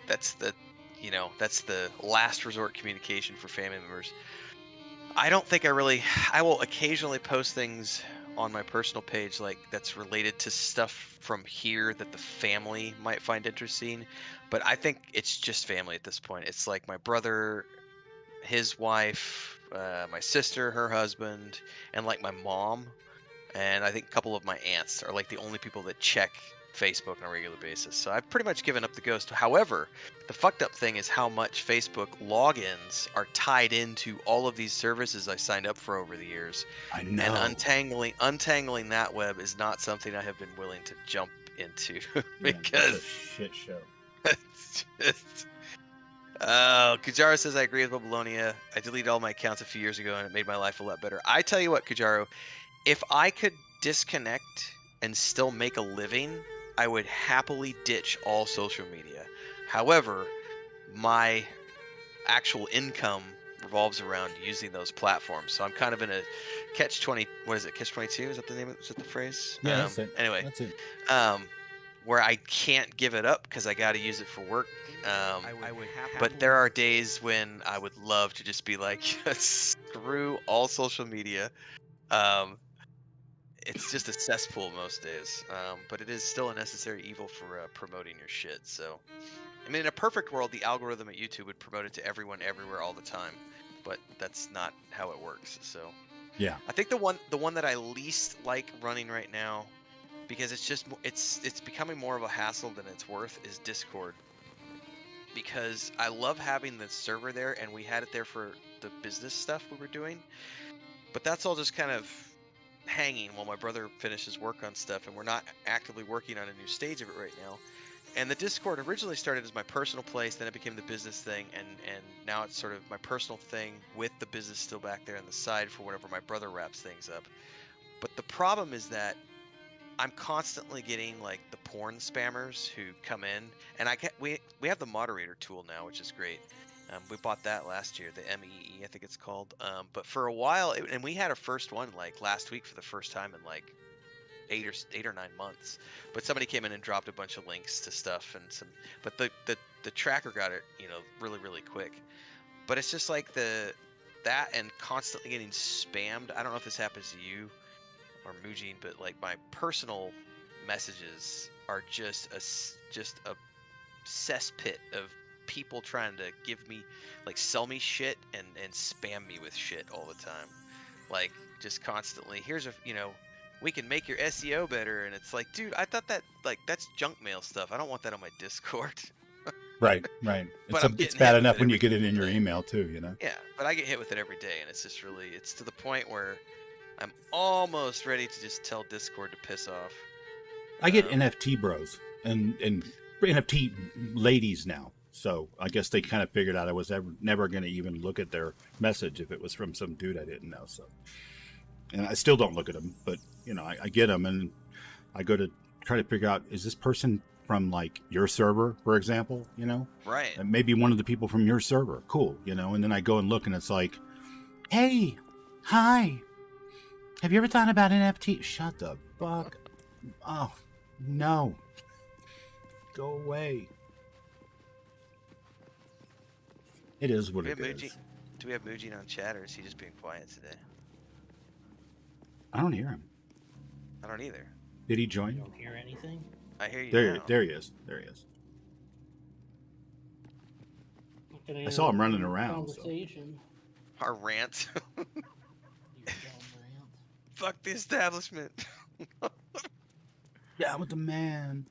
That's the, that's the last resort communication for family members. I don't think I will occasionally post things on my personal page like that's related to stuff from here that the family might find interesting, but I think it's just family at this point. It's like my brother, his wife, my sister, her husband, and like my mom, and I think a couple of my aunts are like the only people that check Facebook on a regular basis. So I've pretty much given up the ghost. However, the fucked up thing is how much Facebook logins are tied into all of these services I signed up for over the years. I And know. untangling that web is not something I have been willing to jump into Yeah, it's a because shit show. it's just. Oh, Kujaro says I agree with Babylonia. I deleted all my accounts a few years ago and it made my life a lot better. I tell you what, Kujaro, if I could disconnect and still make a living, I would happily ditch all social media. However, my actual income revolves around using those platforms. So I'm kind of in a catch 20, what is it? Catch 22? Is that the name of, is that the phrase? Yeah, that's it. Anyway, That's it. um, where I can't give it up because I got to use it for work. But there are days when I would love to just be like, screw all social media. Um, it's just a cesspool most days, but it is still a necessary evil for promoting your shit. So, I mean, in a perfect world, the algorithm at YouTube would promote it to everyone, everywhere, all the time, but that's not how it works. So, Yeah. I think the one that I least like running right now, because it's just it's becoming more of a hassle than it's worth, is Discord. Because I love having the server there, and we had it there for the business stuff we were doing, but that's all just kind of hanging while my brother finishes work on stuff, and we're not actively working on a new stage of it right now. And the Discord originally started as my personal place, then it became the business thing, and now it's sort of my personal thing with the business still back there on the side for whenever my brother wraps things up. But the problem is that I'm constantly getting like the porn spammers who come in, and we have the moderator tool now, which is great. We bought that last year, the MEE, I think it's called. But for a while, and we had our first one like last week for the first time in like 8 or 9 months. But somebody came in and dropped a bunch of links to stuff and some. But the tracker got it, really really quick. But it's just like that and constantly getting spammed. I don't know if this happens to you or Mujin, but like my personal messages are just a cesspit of people trying to give me, like, sell me shit and spam me with shit all the time, like just constantly. Here's we can make your SEO better, and it's like, dude, I thought that, like, that's junk mail stuff. I don't want that on my Discord. Right. Right. But It's I'm it's getting bad hit with enough it when you every get it in your day. email too. You know. Yeah, but I get hit with it every day, and it's just really, it's to the point where I'm almost ready to just tell Discord to piss off. I get NFT bros and NFT ladies now. So I guess they kind of figured out I was never going to even look at their message if it was from some dude I didn't know. So, and I still don't look at them, but I get them and I go to try to figure out, is this person from like your server, for example, Right. and maybe one of the people from your server. Cool. And then I go and look and it's like, hey, hi, have you ever thought about NFT? Shut the fuck. Oh, no. Go away. It is what it is. Do we have Mujin on chat, or is he just being quiet today? I don't hear him. I don't either. Did he You join? don't hear anything? I hear you There, now. there he is. There he is. I saw him running around. So. Conversation. Our rant. You dumb rant. Fuck the establishment. Yeah, with the man.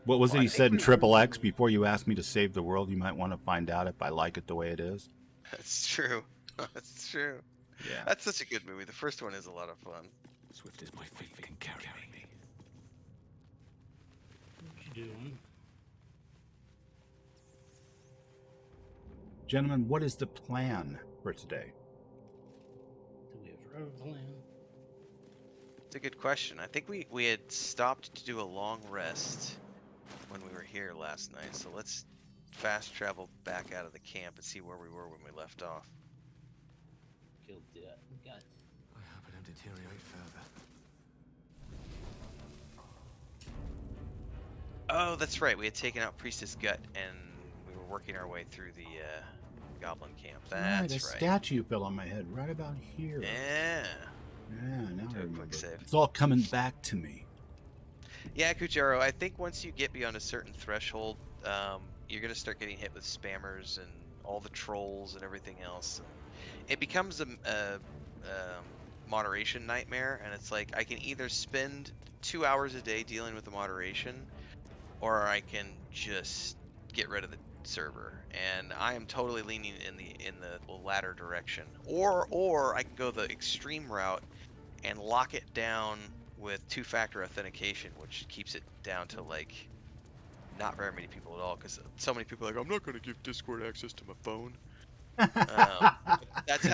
What was Well, it he I think said in we- Triple X? Before you ask me to save the world, you might want to find out if I like it the way it is. That's true. That's true. Yeah. That's such a good movie. The first one is a lot of fun. Swift is my feet can carry me. What you doing? Gentlemen, what is the plan for today? Do we have a plan? It's a good question. I think we had stopped to do a long rest when we were here last night, so let's fast travel back out of the camp and see where we were when we left off. Killed that. Got I hope I don't deteriorate further. Oh, that's right. We had taken out Priestess Gut, and we were working our way through the Goblin camp. Right, That's a right. statue fell on my head right about here. Yeah. Yeah, now Do I a quick remember. save. It's all coming back to me. Yeah, Kujaro, I think once you get beyond a certain threshold, you're gonna start getting hit with spammers and all the trolls and everything else, and it becomes a moderation nightmare. And it's like I can either spend 2 hours a day dealing with the moderation, or I can just get rid of the server. And I am totally leaning in the latter direction. Or I can go the extreme route and lock it down with two-factor authentication, which keeps it down to like not very many people at all, because so many people are like, I'm not going to give Discord access to my phone. That's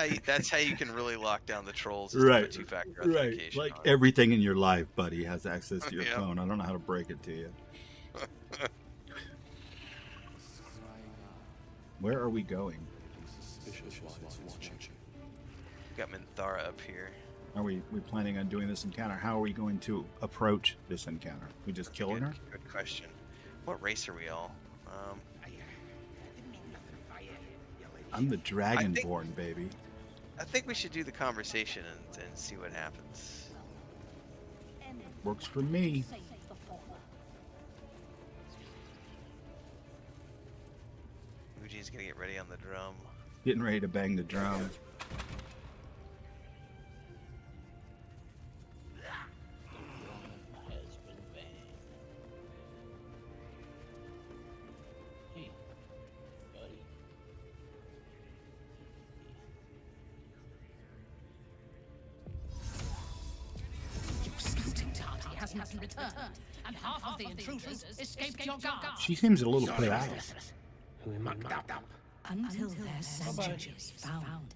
how you can really lock down the trolls, is to Right, put two-factor right. authentication Like on. everything in your life, buddy, has access to your Yep. phone. I don't know how to break it to you. Where are we going? Got Minthara up here. Are we planning on doing this encounter? How are we going to approach this encounter? We just killing her? Good question. What race are we all? I'm the Dragonborn, baby. I think we should do the conversation and see what happens. Works for me. Uji's gonna get ready on the drum. Getting ready to bang the drum. Has been banned. Hey, buddy. Your scouting party hasn't returned, and half of the intruders escaped your guard. She seems a little put out. Until their sanctuary is found,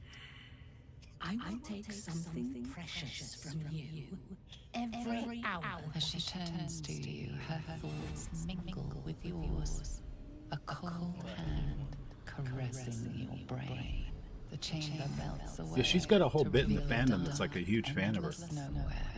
I will take something precious from you every hour. As she turns to you, her thoughts mingle with yours. A cold hand caressing your brain. The chamber melts away. Yeah, she's got a whole to bit in the reveal fandom that's like a huge fan of her. endless nowhere.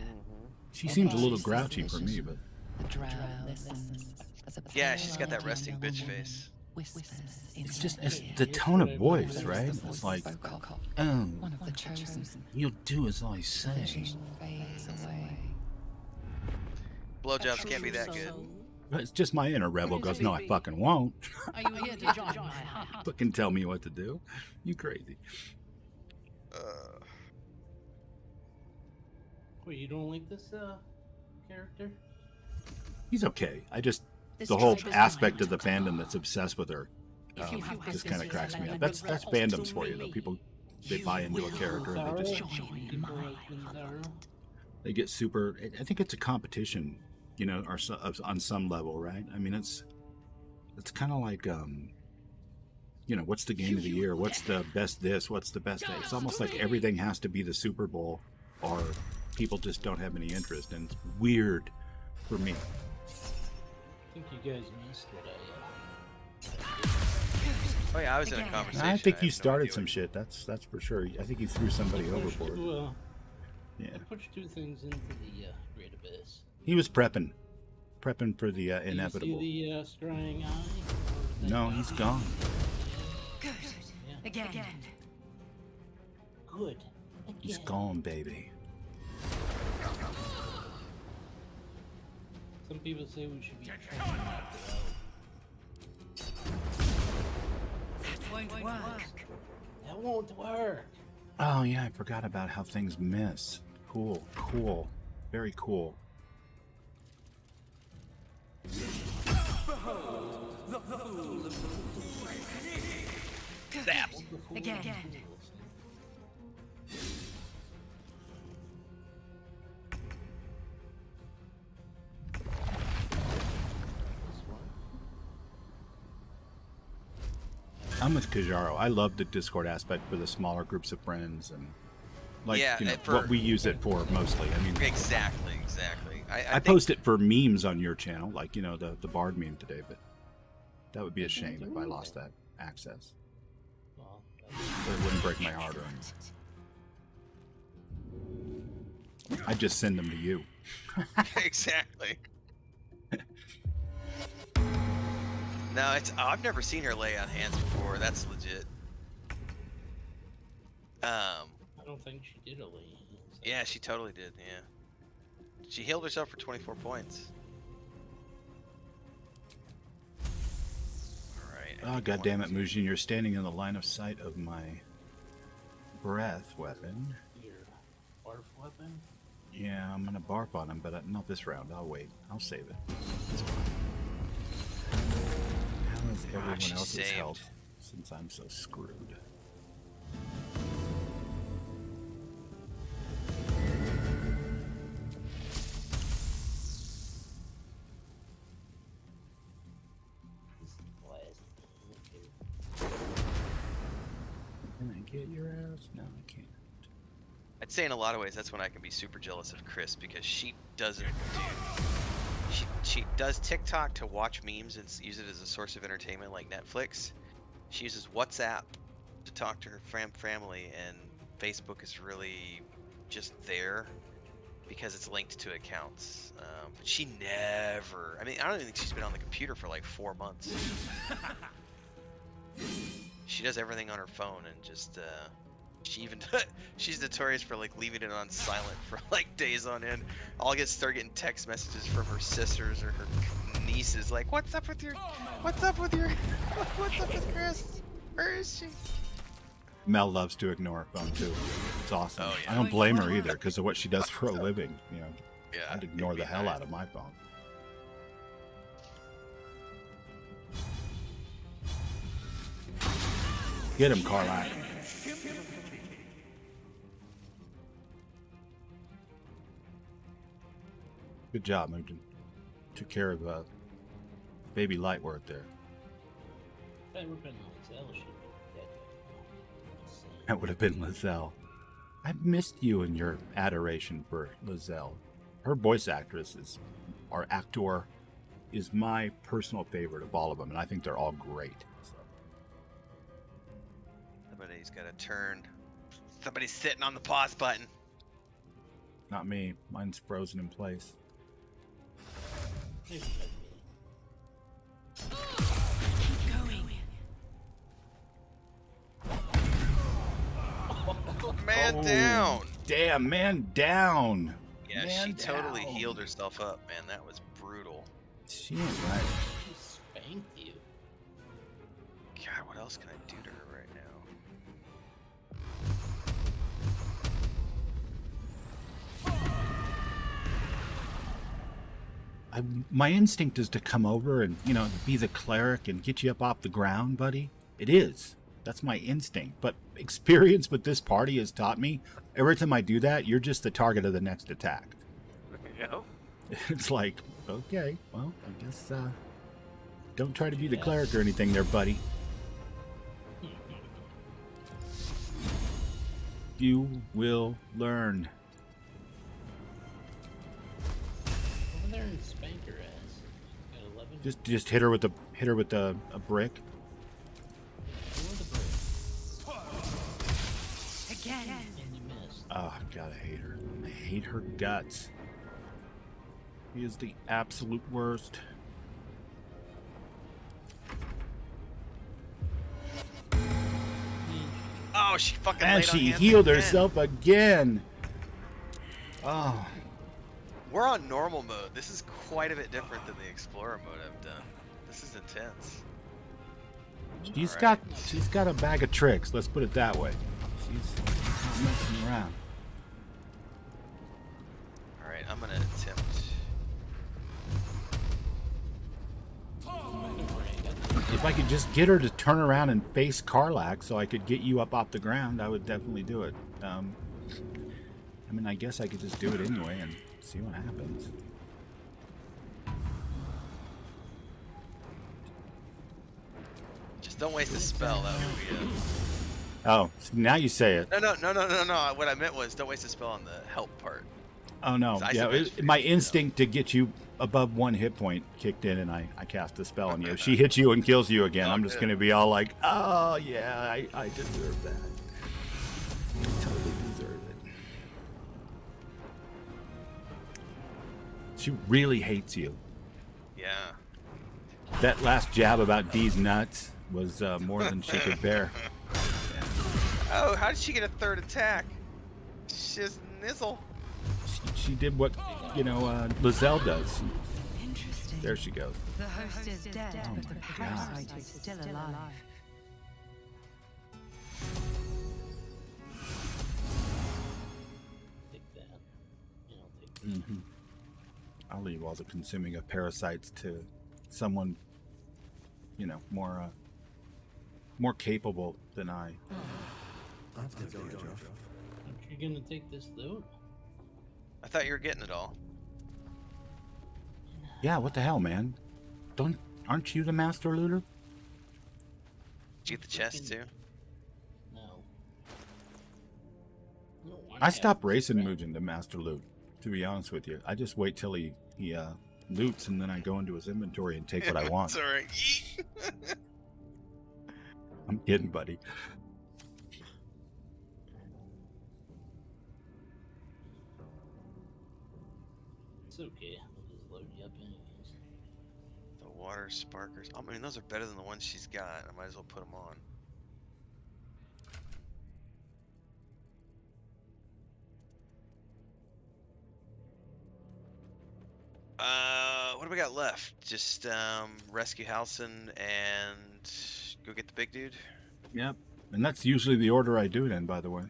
She seems a little grouchy for me, but The drow listens as a Yeah, she's got that pale-eyed resting young bitch woman face. whispers in it's her just it's ear. the tone of voice, right? It's like, oh, One of the chosen. you'll do as I say. Vision fades away. Blowjobs can't be that good. But it's just my inner rebel goes, no, I fucking won't. Are you here to join my hunt? Fucking tell me what to do. You crazy. Wait, you don't like this character? He's okay. I just, This the whole tribe is aspect of mine. the fandom that's obsessed with her If you have just kind of business cracks me with up. them, That's fandoms for you, though. People, they buy into a character and they just, People like Minthara? they get super, I think it's a competition, you know, or on some level, right? I mean, it's kind of like, you know, what's the game of the year? What's the best this? What's the best that? It's almost like everything has to be the Super Bowl, or people just don't have any interest, and it's weird for me. I think you guys missed what Oh yeah, I was in a conversation. I think have you no started idea some what- shit. That's for sure. I think you threw somebody I overboard. Yeah, pushed two things into the Great Abyss. he was prepping for the Do you inevitable. see the scrying eye? No, he's gone. Good. Yeah. Again. Good. He's Again. gone, baby. Some people say we should be trying that Won't work. That won't work. Oh yeah, I forgot about how things miss. Cool, very cool. Again. I'm with Kajaro. I love the Discord aspect for the smaller groups of friends and like Yeah, you know, and for- what we use it for mostly. I mean, Exactly. I I think- post it for memes on your channel, like you know the Bard meme today, but that would be a shame if I lost that access. Well, But it wouldn't break my heart or anything. I'd just send them to you. exactly. No, it's I've never seen her lay on hands before. That's legit. I don't think she did a lay. Yeah, she totally did. Yeah, she healed herself for 24 points. All right. Oh, God damn it, Mujin, you're standing in the line of sight of my breath weapon. Your barf weapon? Yeah, I'm gonna barf on him, but not this round. I'll wait. I'll save it. It's fine. How is everyone she's else's saved. health since I'm so screwed? Can I get your ass? No, I can't. I'd say in a lot of ways that's when I can be super jealous of Chris because she doesn't do. She does TikTok to watch memes and use it as a source of entertainment like Netflix. She uses WhatsApp to talk to her family, and Facebook is really just there because it's linked to accounts. But she never. I mean, I don't even think she's been on the computer for like 4 months. She does everything on her phone and just. She even she's notorious for like leaving it on silent for like days on end. I'll start getting text messages from her sisters or her nieces like, what's up with what's up with Chris? Where is she? Mel loves to ignore her phone too. It's awesome. Oh, yeah. I don't blame her either because of what she does for a living. You know, Yeah, I'd ignore the hell out of my phone. Get him, Carlac. Good job, Moon. Took care of baby Lightworth there. If that would have been Lizelle, she'd be dead. That would have been Lizelle. I've missed you and your adoration for Lizelle. Her voice actress our actor is my personal favorite of all of them, and I think they're all great. So. Somebody's got to turn. Somebody's sitting on the pause button. Not me. Mine's frozen in place. Maybe Man down. Damn, man down. Yeah, Man she totally down. healed herself up, man. That was brutal. She ain't right. she spanked you. God, what else can I do to her right now? My instinct is to come over and, be the cleric and get you up off the ground, buddy. It is. That's my instinct. But experience with this party has taught me, every time I do that, you're just the target of the next attack. Yep. It's like, okay, well, I guess, don't try to be the cleric or anything there, buddy. You will learn. Over there and spank her ass. Got 11. Just hit her with a brick. Again. And you missed. Oh God, I hate her. I hate her guts. He is the absolute worst. Oh, she fucking And laid on she hands healed again. herself again. Oh. We're on normal mode. This is quite a bit different than the explorer mode I've done. This is intense. She's got a bag of tricks, let's put it that way. She's not messing around. Alright, I'm gonna attempt. If I could just get her to turn around and face Karlak so I could get you up off the ground, I would definitely do it. I mean, I guess I could just do it anyway and see what happens. Just don't waste a spell, that would be it. Oh, so now you say it. No. What I meant was don't waste a spell on the help part. Oh no, I yeah, suppose my for instinct to get you above 1 hit point kicked in, and I cast a spell on you. If she hits you and kills you again, Oh, I'm just good. going to be all like, oh yeah, I deserve that. I totally deserve it. She really hates you. Yeah. That last jab about Dee's nuts was more than she could bear. Oh, how did she get a third attack? She just nizzle. She did what, Lizelle does. Interesting. There she goes. The host is dead, Oh but my the God. parasite is still alive. Take that. Yeah, I'll take that. Hmm. I'll leave all the consuming of parasites to someone, more capable than I. Aren't you gonna take this loot? I thought you were getting it all. Yeah, what the hell, man? Aren't you the master looter? Did you get the chest too? No. No, I stopped racing Mugen to master loot, to be honest with you. I just wait till he loots and then I go into his inventory and take what I want. It's alright. I'm kidding, buddy. It's okay. I'll just load you up anyways. The water sparkers. I mean, those are better than the ones she's got. I might as well put them on. What do we got left? Just rescue Halson and go get the big dude. Yep. And that's usually the order I do it in, by the way.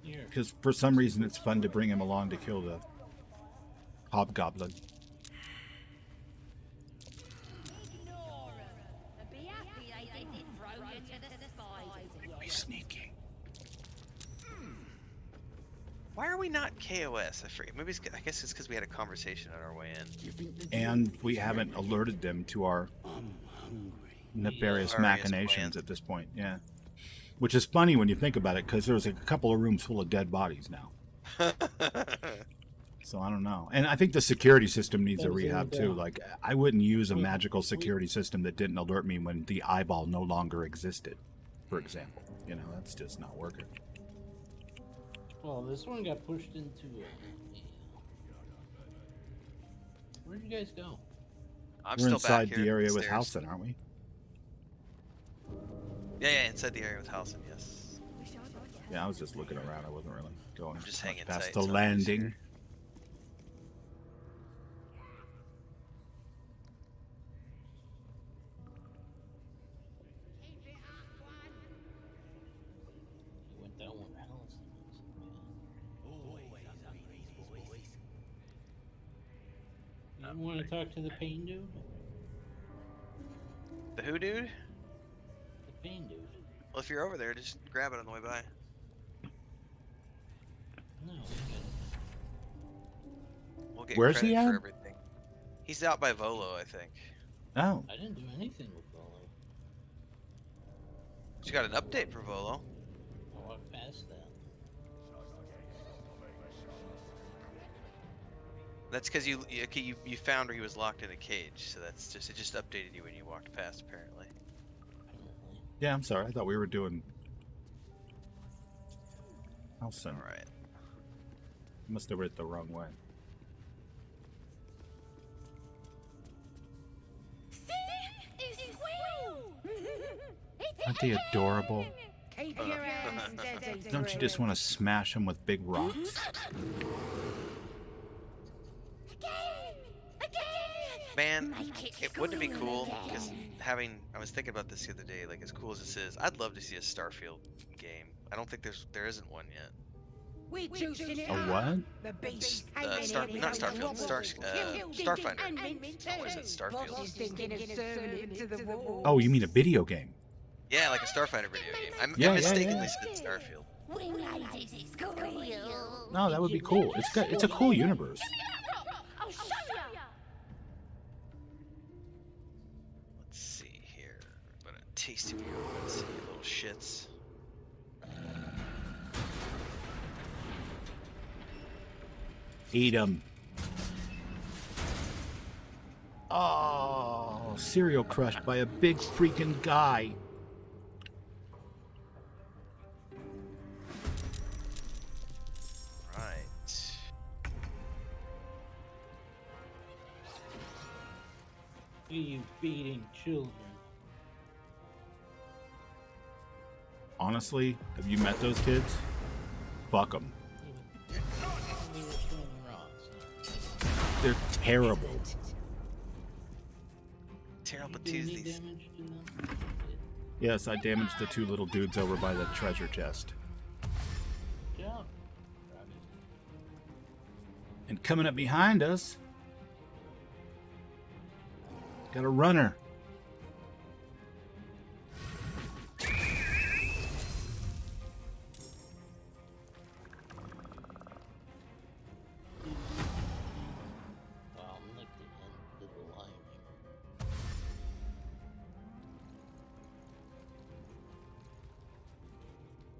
Here. Because for some reason it's fun to bring him along to kill the hobgoblin. Be sneaky. Why are we not KOS? I forget. Maybe I guess it's because we had a conversation on our way in. And we haven't alerted them to our nefarious Nefarious machinations plan. at this point. Yeah. Which is funny when you think about it, because there's a couple of rooms full of dead bodies now. So I don't know. And I think the security system needs a rehab too. Like, I wouldn't use a magical security system that didn't alert me when the eyeball no longer existed, for example. That's just not working. Well, this one got pushed into. Where'd you guys go? I'm We're still inside back here the area upstairs. with Halson, aren't we? Yeah, inside the area with Halson, yes. Yeah, I was just looking around. I wasn't really going I'm just hanging past tight the until everybody's landing. here. You went down where Allison is. You didn't want to talk to the pain dude? The who dude? The pain dude. Well, if you're over there, just grab it on the way by. No, We'll get Where's credit he for at? everything. He's out by Volo, I think. Oh, I didn't do anything with Volo. You got an update for Volo. I walked past that. That's because you found where he was locked in a cage, so it just updated you when you walked past, apparently. Apparently. yeah, I'm sorry. I thought we were doing Halson. All right. Must have read it the wrong way. Aren't they adorable? Keep your hands steady. Don't you just want to smash them with big rocks? Man, wouldn't it be cool? Because I was thinking about this the other day. Like, as cool as this is, I'd love to see a Starfield game. I don't think there isn't one yet. A what? The beast Not Starfield, Starfinder. Oh, is it Starfield? Oh, you mean a video game? Yeah, like a Starfinder video game. I Yeah, mistakenly yeah. said Starfield. No, that would be cool. It's a cool universe. Let's see here. But a tasty view of this, you little shits. Eat them. Oh, cereal crushed by a big freaking guy. Right. you beating children. Honestly, have you met those kids? Fuck them. They were throwing rocks. They're terrible. Terrible You do any Tuesdays. damage to them? Yes, I damaged the two little dudes over by the treasure chest. Good job. Robbie. And coming up behind us, got a runner. Wow, I'm like the end of the line here.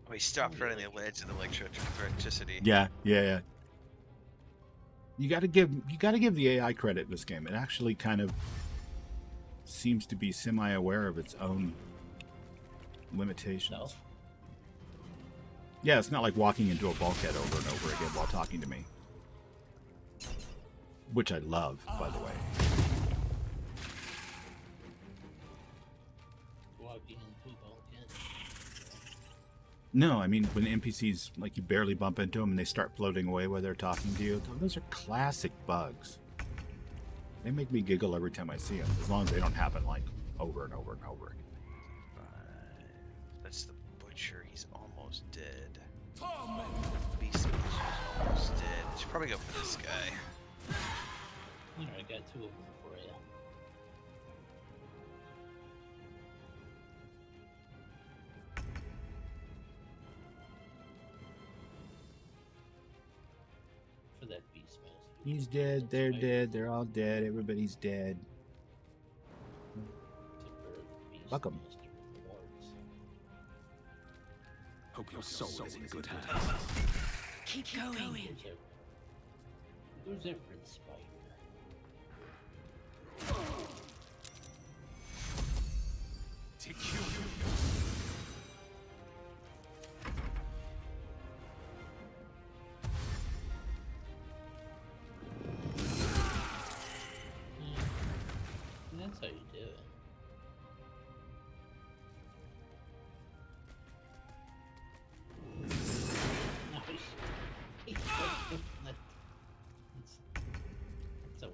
Oh, he stopped right on the edge of the electricity. Yeah. You gotta give the AI credit in this game. It actually kind of seems to be semi-aware of its own limitations. Self. Yeah, it's not like walking into a bulkhead over and over again while talking to me. Which I love, by the way. Walking into a bulkhead. No, I mean, when NPCs, like, you barely bump into them and they start floating away while they're talking to you, those are classic bugs. They make me giggle every time I see them, as long as they don't happen, like, over and over and over again. That's the butcher. He's almost dead. Beast is almost dead. Should probably go for this guy. Here, I got two of them for you. For that Beastmaster. He's dead, they're dead, they're all dead, everybody's dead. Fuck 'em. Hope your soul is in good hands. Keep going. Who's Efren Spider? That's how you do it.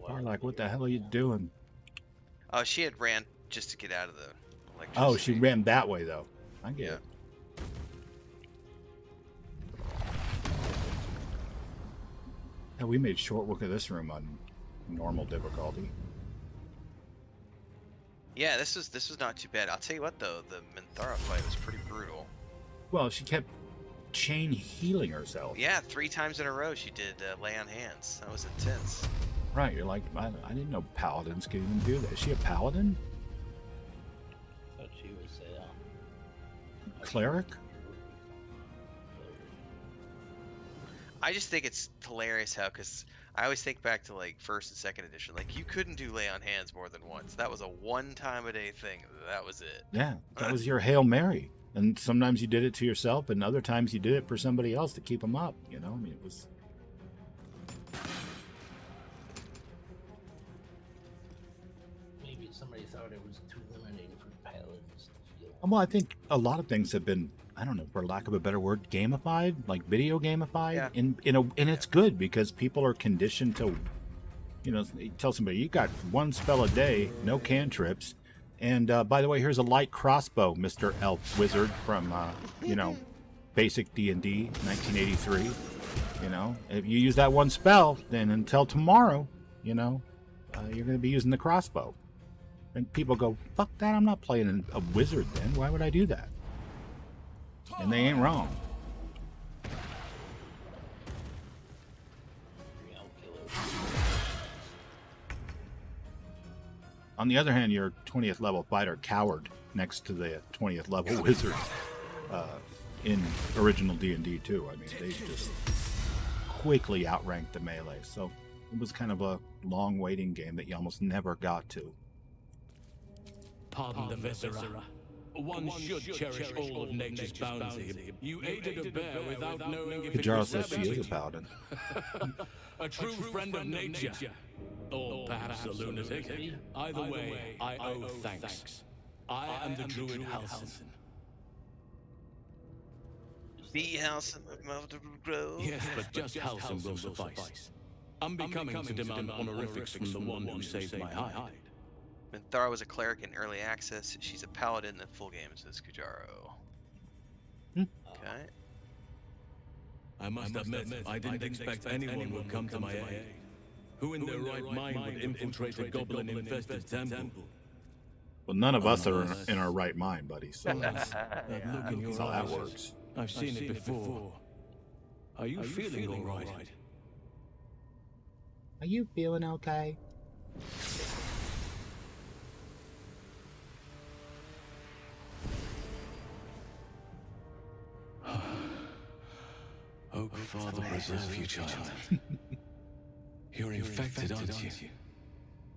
Are like, what the hell are you doing? Oh, she had ran just to get out of the electricity. Oh, she ran that way, though. I get Yeah. it. Yeah, we made short work of this room on normal difficulty. Yeah, this was not too bad. I'll tell you what though, the Minthara fight was pretty brutal. Well, she kept chain healing herself. Yeah, 3 times in a row she did lay on hands. That was intense. Right, you're like, I didn't know paladins could even do that. Is she a paladin? Thought she was Cleric? I just think it's hilarious how, because I always think back to like 1st and 2nd edition. Like you couldn't do lay on hands more than once. That was a 1 time a day thing. That was it. Yeah, that was your Hail Mary. And sometimes you did it to yourself, and other times you did it for somebody else to keep them up. You know, I mean, it was. maybe somebody thought it was too limiting for paladins to feel. Well, I think a lot of things have been, I don't know, for lack of a better word, gamified, like video gamified. Yeah. And it's good because people are conditioned to, you know, tell somebody you got 1 spell a day, no cantrips, and by the way, here's a light crossbow, Mr. Elf Wizard from, you know, basic D&D, 1983. You know, if you use that 1 spell, then until tomorrow, you know, you're going to be using the crossbow. And people go, fuck that, I'm not playing a wizard then. Why would I do that? And they ain't wrong. On the other hand, your 20th level fighter cowered next to the 20th level wizard in original D&D too. I mean, they just quickly outranked the melee. So it was kind of a long waiting game that you almost never got to. Pardon the Viscera. One should cherish all of nature's bounty. You aided a bear without knowing if it Kajara was says she is a ravaging. paladin. A true friend of nature. Or perhaps a lunatic. Either way, I owe thanks. I am the druid Halsin. Bee house in Multiple Grove. Yes, but just Halsin will suffice. Unbecoming to demand honorifics from the one who saved my hide. Minthara was a cleric in early access. She's a paladin in full game, says Kujaro. Okay. I must admit, I didn't expect anyone would come to my aid. Who in their right mind would infiltrate a goblin-infested temple? Well, none of us are in our right mind, buddy. So that's Look in your how that eyes. works. I've seen it before. Are you feeling all right? Are you feeling okay? Oak Father preserve you, child. You're infected, aren't you?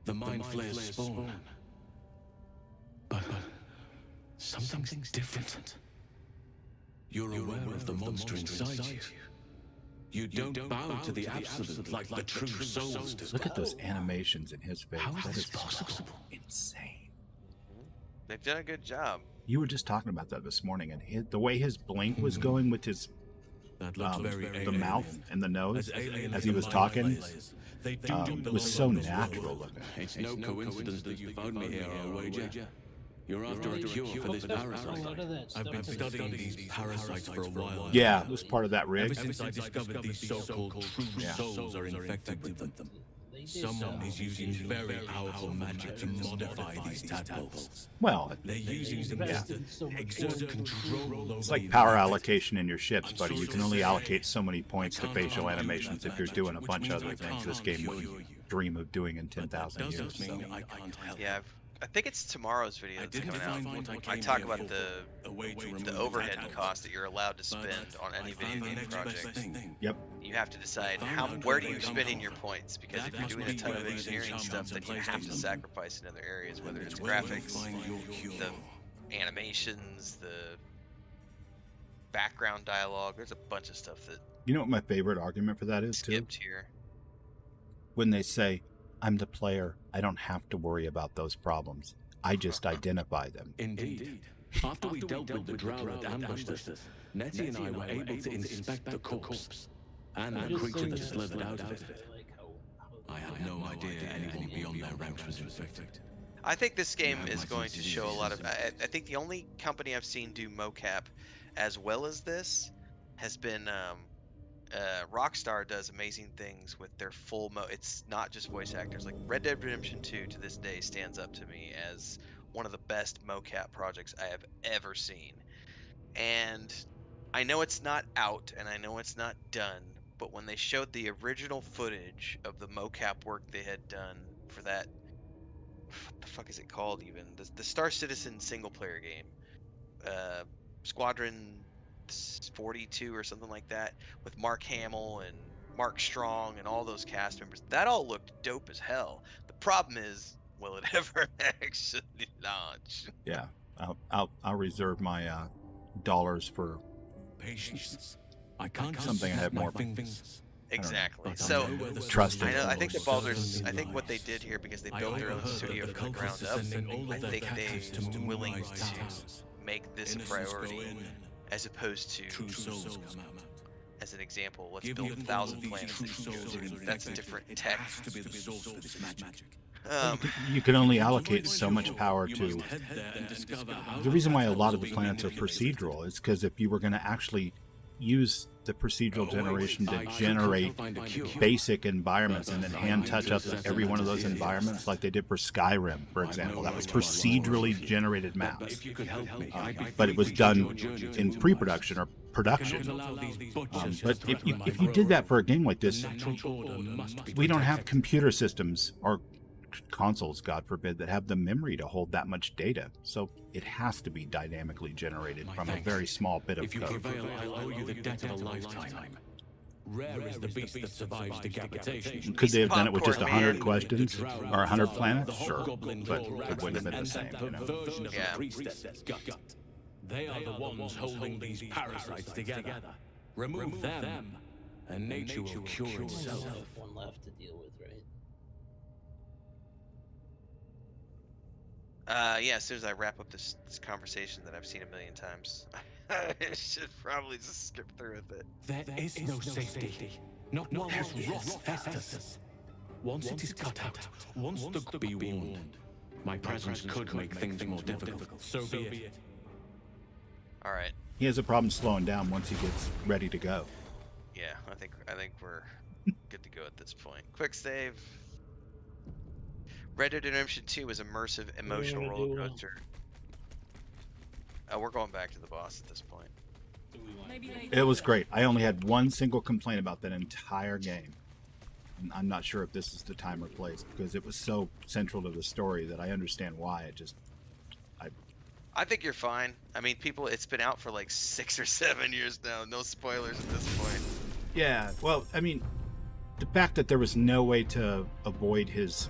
The Mind Flayer's spawn. But something's different. You're aware of the monster inside you. You don't bow to the absolute like the true souls do. Look at those animations in his face. How That is this is possible? insane. They've done a good job. You were just talking about that this morning, and the way his blink was going with his That looks very the alien. mouth and the nose alien as he was Mind talking Flayers. They do the was so love of this natural world. looking. It's no coincidence that you found me here, I'll wager. You're after a cure for this A lot parasite. of that I've been stuff studying these parasites for a while. Yeah, it was part of that rig. Ever since I discovered these so-called true souls are infected with them. they did Someone some- is using very powerful magic to modify these tadpoles. Well, They're using them invested so to much exert more. control over it's like the power infected. allocation in your ships, buddy. You can only allocate so many points to facial animations if you're doing a bunch of other things this game wouldn't dream of doing in 10,000 years. Doesn't So. mean I can't help. Yeah, I think it's tomorrow's video I that's didn't coming out. find what I I came talk here about for. the A way to remove the overhead tadpoles. cost that you're allowed to But spend on any I video found the game next project. best thing. Yep. You have to decide found how out where where do they you come spend in from. your points, because That if you're must doing a be ton where of these engineering stuff, enchantments then are you placed have on to them. sacrifice in other areas, whether it's Where will you graphics, find your cure? the animations, the background dialogue. There's a bunch of stuff that You know what my favorite argument for that is, too? skipped here. When they say, I'm the player, I don't have to worry about those problems. I just identify them. Indeed. After we dealt with the drow that ambushed us, Nettie and I were able to inspect the corpse and the Just creature saying that that slithered out of it. like how I had no idea anyone beyond their ranks was infected. I think this game have is my going to show a lot of. I think the only company I've seen do mocap as well as this has been Rockstar. Does amazing things with their full It's not just voice actors. Like Red Dead Redemption 2 to this day stands up to me as one of the best mocap projects I have ever seen. And I know it's not out and I know it's not done, but when they showed the original footage of the mocap work they had done for that, what the fuck is it called even? The Star Citizen single player game, Squadron 42 or something like that, with Mark Hamill and Mark Strong and all those cast members. That all looked dope as hell. The problem is, will it ever actually launch? Yeah, I'll reserve my dollars for Patience. I can't Something I have more fingers. Exactly. But I So know where the trust I it. know. I think the source Baldur's. certainly I think what they lies. did here, because they I built their own overheard that studio the from the ground cultists up. are sending all I of their think captives they to were willing Moonrise to Towers. make this a Innocents go priority, in, as opposed to, true souls come out. as an example, let's Give build me 1,000 these planets true that you can go souls are to. That's a infected. different It tech. has to be the source for this magic. You can only allocate so much power You to. must head there and discover how The reason why a lot of the being planets are manipulated. procedural is because if you were going to actually use the procedural generation to generate basic environments and then hand touch up every one of those environments like they did for Skyrim, for example, that was procedurally generated maps. If you could help me, I'd be But it was free to done your journey to in Moonrise. pre-production or Cannot production. allow these butchers to But if threaten you my if you did that grove. for a game like this, The natural order must be we don't have protected. computer systems or consoles, God forbid, that have the memory to hold that much data. So it has to be dynamically generated My from a thanks. very small bit of If you code. prevail, I'll owe you the debt of a lifetime. Rare is the beast that survives decapitation. Could they have done it with just Popcorn 100 Man. questions or 100 planets? The Sure, hobgoblins but all it wouldn't have been the and same. that You know? perversion of Yeah. a priestess's gut. They are the ones holding these parasites together. Remove them, and nature will cure we only itself. have one left to deal with, right? Yeah, as soon as I wrap up this conversation that I've seen a million times, I should probably just skip through with it. There is no safety. Not while this rot festers. Once it is cut out, once the be warned, my presence could make things more difficult. So be it. All right. He has a problem slowing down once he gets ready to go. Yeah, I think we're good to go at this point. Quick save. Red Dead Redemption 2 is immersive, emotional roller coaster. We're going back to the boss at this point. It was great. I only had one single complaint about that entire game. And I'm not sure if this is the time or place because it was so central to the story that I understand why. I think you're fine. I mean, people, it's been out for like 6 or 7 years now. No spoilers at this point. Yeah, well, I mean, the fact that there was no way to avoid his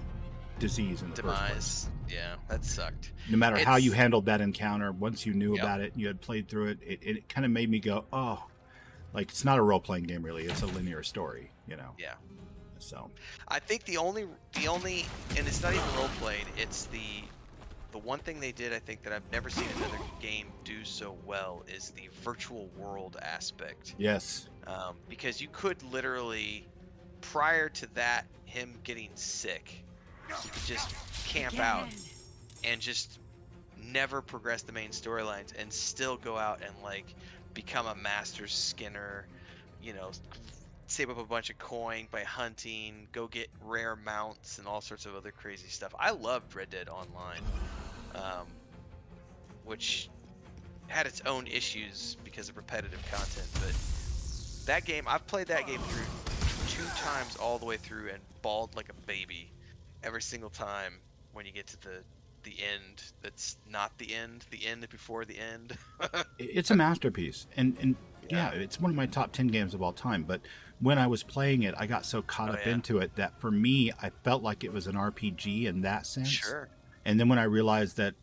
disease in the first place. Demise. Yeah, that sucked. No matter how you handled that encounter, once you knew Yep. about it and you had played through it, it kind of made me go, oh, like it's not a role-playing game really. It's a linear story, you know? Yeah. So I think the only, and it's not even role played. It's the one thing they did. I think that I've never seen another game do so well is the virtual world aspect. yes, Because you could literally, prior to that, him getting sick, you could just camp out and just never progress the main storylines and still go out and like become a master skinner, you know, save up a bunch of coin by hunting, go get rare mounts and all sorts of other crazy stuff. I loved Red Dead Online, which had its own issues because of repetitive content, but that game, I've played that game through 2 times all the way through and bawled like a baby every single time when you get to the end that's not the end before the end. it's a masterpiece. And yeah, it's one of my top 10 games of all time. But when I was playing it, I got so caught up into it that for me, I felt like it was an RPG in that sense. Sure. And then when I realized that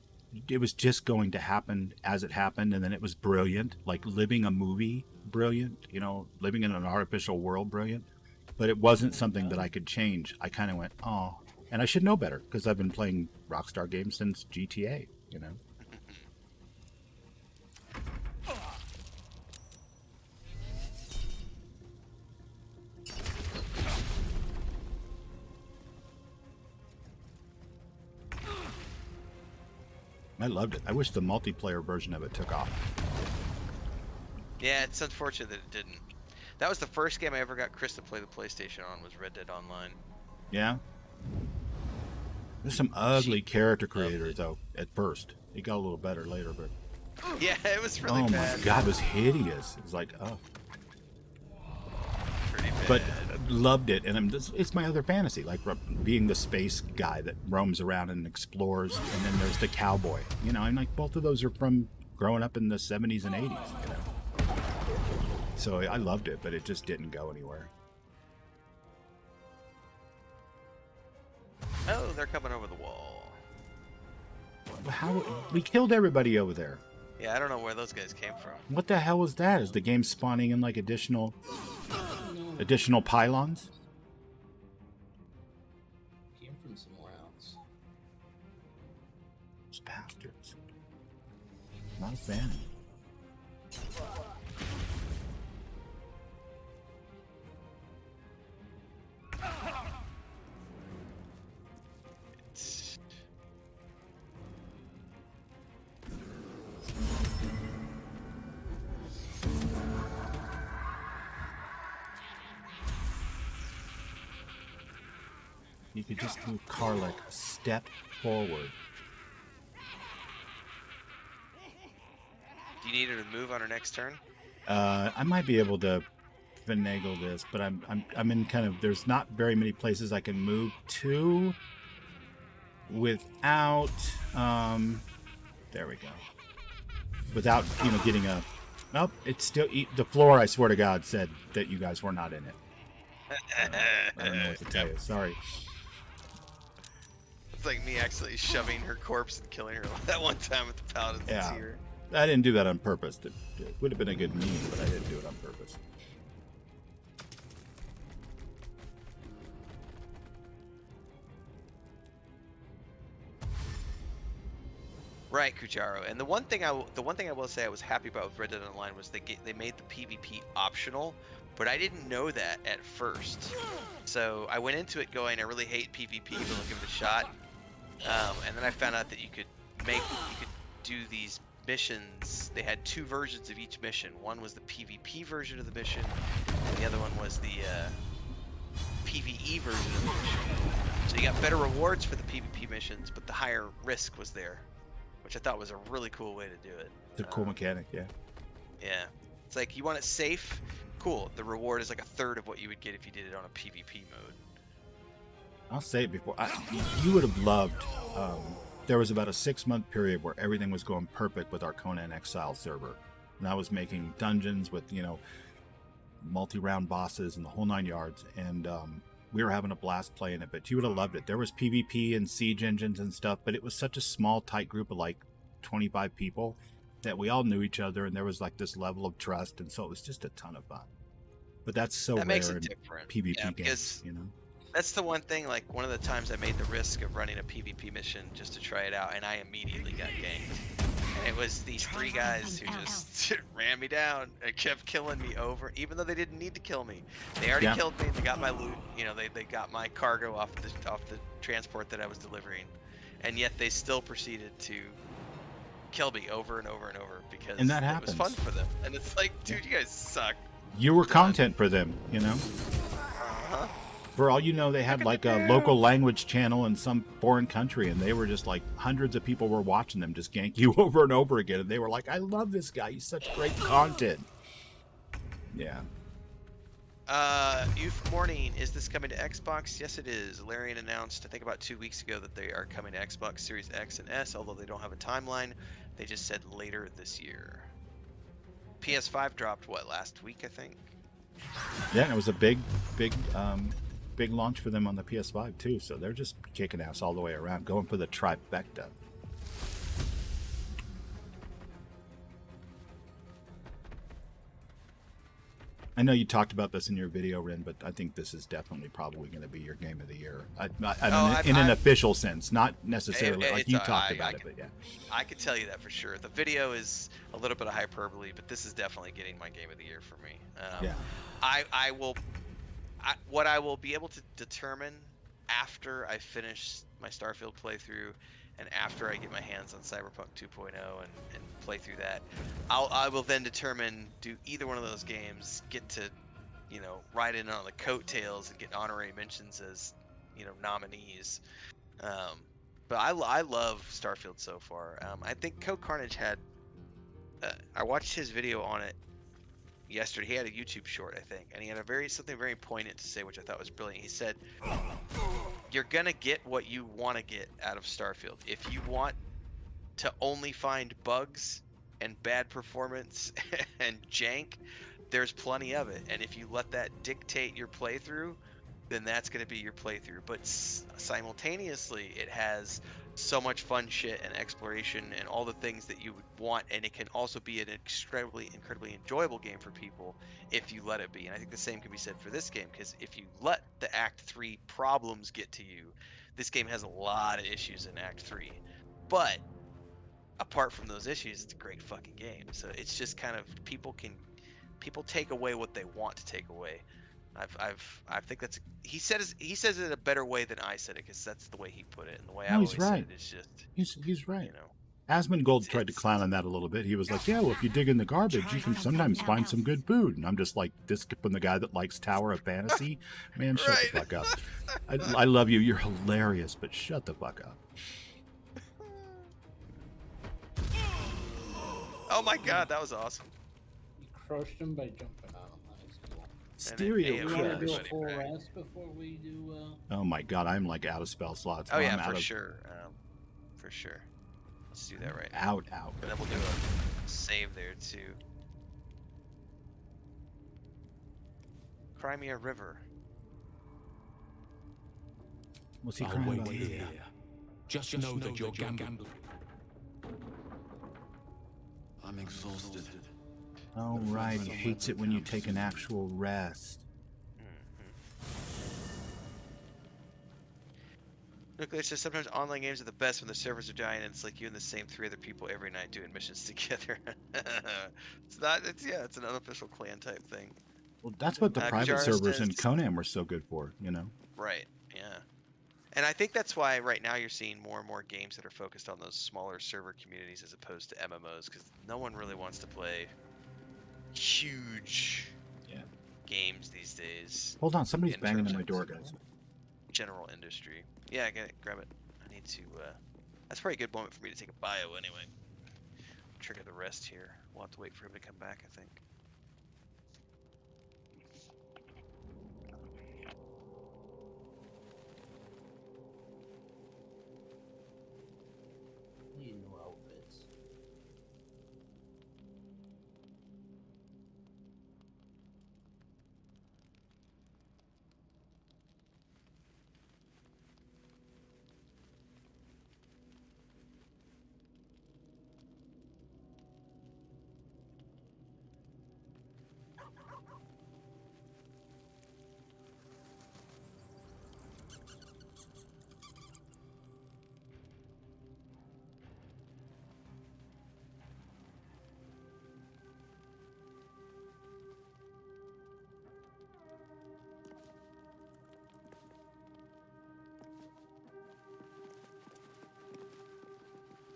it was just going to happen as it happened, and then it was brilliant, like living a movie brilliant, you know, living in an artificial world brilliant. But it wasn't something that I could change. I kind of went, oh. And I should know better because I've been playing Rockstar games since GTA, you know. I loved it. I wish the multiplayer version of it took off. Yeah, it's unfortunate that it didn't. That was the first game I ever got Chris to play the PlayStation on, was Red Dead Online. Yeah. There's some ugly character creators though at first. It got a little better later, but Yeah, it was really bad. Oh my god, it was hideous. It was like, oh. Pretty bad. But loved it, and it's my other fantasy, like being the space guy that roams around and explores, and then there's the cowboy. You know, I'm like, both of those are from growing up in the 70s and 80s. You know? So I loved it, but it just didn't go anywhere. Oh, they're coming over the wall. How we killed everybody over there? Yeah, I don't know where those guys came from. What the hell was that? Is the game spawning in like additional pylons? Came from somewhere else. Those bastards. Not a fan. You could just move Karlek a step forward. Do you need her to move on her next turn? I might be able to finagle this, but I'm in kind of, there's not very many places I can move to without there we go. Without, you know, getting a nope, it's still the floor, I swear to God, said that you guys were not in it. I don't know what to tell you. Sorry. It's like me actually shoving her corpse and killing her that one time with the paladin's Yeah. ear. I didn't do that on purpose. It would have been a good meme, but I didn't do it on purpose. Right, Kujaro. And the one thing I will say I was happy about with Red Dead Online was they made the PvP optional, but I didn't know that at first. So I went into it going, I really hate PvP, but I'll give it a shot. And then I found out that you could do these missions. They had 2 versions of each mission. One was the PvP version of the mission, and the other one was the PvE version of the mission. So you got better rewards for the PvP missions, but the higher risk was there, which I thought was a really cool way to do it. It's a cool mechanic, yeah. Yeah. It's like, you want it safe? Cool. The reward is like a third of what you would get if you did it on a PvP mode. I'll say it before. You would have loved. There was about a 6-month period where everything was going perfect with our Conan Exile server, and I was making dungeons with multi-round bosses and the whole 9 yards, and we were having a blast playing it. But you would have loved it. There was PvP and siege engines and stuff, but it was such a small, tight group of like 25 people that we all knew each other, and there was like this level of trust, and so it was just a ton of fun. But that's so That rare makes it in different. PvP Yeah, games, That's the one thing, like, one of the times I made the risk of running a PvP mission just to try it out, and I immediately got ganked. And it was these 3 guys who just ran me down and kept killing me over, even though they didn't need to kill me. They already killed me, they got my loot, they got my cargo off the transport that I was delivering, and yet they still proceeded to kill me over and over and over because And that it was fun happens. for them. And it's like, dude, you guys suck. You were content for them, Uh-huh. For all you know, they had like a local language channel in some foreign country, and they were just like hundreds of people were watching them just gank you over and over again, and they were like, "I love this guy. He's such great content." Yeah. Youth Morning, is this coming to Xbox? Yes, it is. Larian announced, I think about 2 weeks ago, that they are coming to Xbox Series X and S, although they don't have a timeline. They just said later this year. PS5 dropped, last week, I think? Yeah, and it was a big launch for them on the PS5 too. So they're just kicking ass all the way around, going for the trifecta. I know you talked about this in your video, Ren, but I think this is definitely probably going to be your game of the year. In an official sense, not necessarily like you talked about it, but yeah. I could tell you that for sure. The video is a little bit of hyperbole, but this is definitely getting my game of the year for me. Yeah. What I will be able to determine after I finish my Starfield playthrough and after I get my hands on Cyberpunk 2.0 and play through that, I will then determine, do either one of those games get to, ride in on the coattails and get honorary mentions as, nominees. But I love Starfield so far. I think Code Carnage had, I watched his video on it yesterday. He had a YouTube short, I think, and he had something very poignant to say, which I thought was brilliant. He said, "You're gonna get what you want to get out of Starfield. If you want to only find bugs and bad performance and jank, there's plenty of it. And if you let that dictate your playthrough, then that's going to be your playthrough. But simultaneously, it has so much fun shit and exploration and all the things that you would want, and it can also be an incredibly enjoyable game for people if you let it be." And I think the same can be said for this game, because if you let the Act 3 problems get to you, this game has a lot of issues in Act 3. But apart from those issues, it's a great fucking game. So it's just kind of, people take away what they want to take away. I think that's, he says it a better way than I said it, because that's the way he put it, and the way I always said it is just, he's right. Asmongold tried to clown on that a little bit. He was like, "Yeah, well, if you dig in the garbage, you can sometimes find some good food." And I'm just like, this from the guy that likes Tower of Fantasy, man, shut the fuck up. I love you. You're hilarious, but shut the fuck up. Oh my god, that was awesome. You crushed him by jumping on him. That's cool. Stereo You want to do a crush. full rest before we do? Oh my god, I'm like out of spell slots. Oh I'm yeah, out for of, sure. For sure. Let's do that right now. out. And then we'll do a save there too. Crimea River. What's he I'll crying wait about? here. Just know that you're gambling. I'm exhausted. Oh right, he hates it when you take an actual rest. Nuclear says sometimes online games are the best when the servers are dying and it's like you and the same 3 other people every night doing missions together. It's not. It's yeah. It's an unofficial clan type thing. Well, that's what the private Kajara servers in says- Conan were so good for, you know? Right. Yeah. And I think that's why right now you're seeing more and more games that are focused on those smaller server communities as opposed to MMOs, because no one really wants to play huge Yeah. games these days. Hold on, somebody's In banging terms on my of door, guys. General industry. Yeah, get it. Grab it. I need to. That's probably a good moment for me to take a bio anyway. Trigger the rest here. We'll have to wait for him to come back, I think. Need new outfits.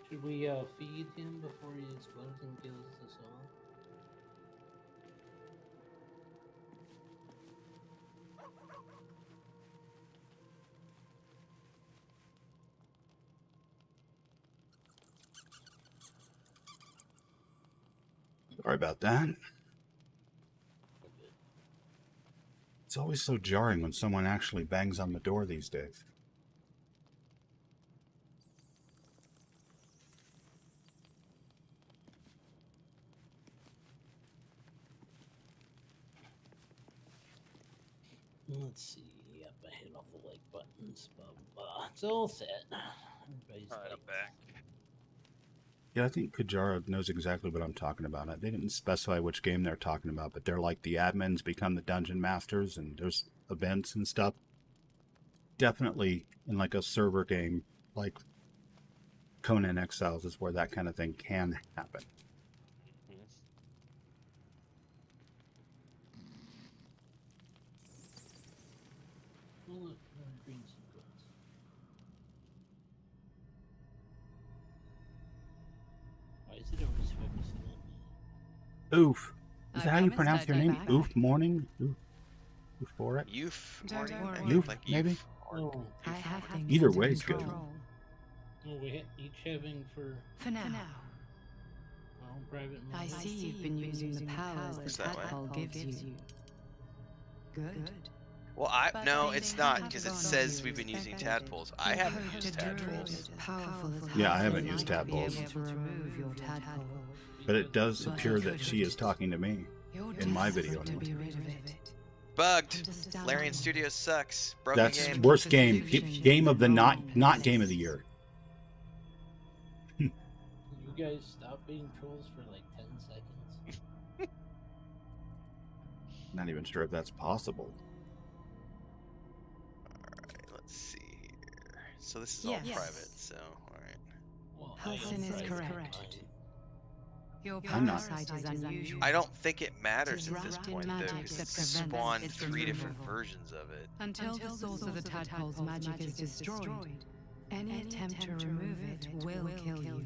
Should we feed him before he explodes and kills us all? Sorry about that. It's always so jarring when someone actually bangs on the door these days. Let's see. Yep, I hit all the like buttons. It's all set. Everybody's Alright, I'm baked. back. Yeah, I think Kajara knows exactly what I'm talking about. They didn't specify which game they're talking about, but they're like the admins become the dungeon masters, and there's events and stuff. Definitely in like a server game like Conan Exiles is where that kind of thing can happen. Oh, look, green sequence. Why is it always focusing on me? Oof. Is that how you pronounce your name? Oof Morning? Oof. Euphoric? Youth. Don't Morning? worry. I think Youth, like maybe? youth. Oh, I have things Either under way is good. control. well, we each having for For now, our own private I moment. see you've been using the powers Works the that way. tadpole gives you. Good. Well, But no, they it's not haven't because it gone says as we've been using expected. tadpoles. I You haven't hoped used a druid tadpoles. as powerful as Yeah, I Halfling haven't used might be tadpoles. able to remove your tadpole. But it does But appear I that could she is just- talking to me. You're In my desperate video to anyway. be rid of it. Bugged. Understand? Larian Studios sucks. Broken That's game. worst game. Game of the not game of the year. You guys stop being trolls for like 10 seconds. Not even sure if that's possible. Alright, let's see here. So this is all Yes. private, so alright. Well, Hudson is tried correct. mine. Your I'm not- parasite is unusual. I don't think it matters It's at this wrapped in point though, magic because that it's prevents spawned its 3 different removal. versions of it. Until the source of the tadpole's magic is destroyed, any attempt to remove it will kill you.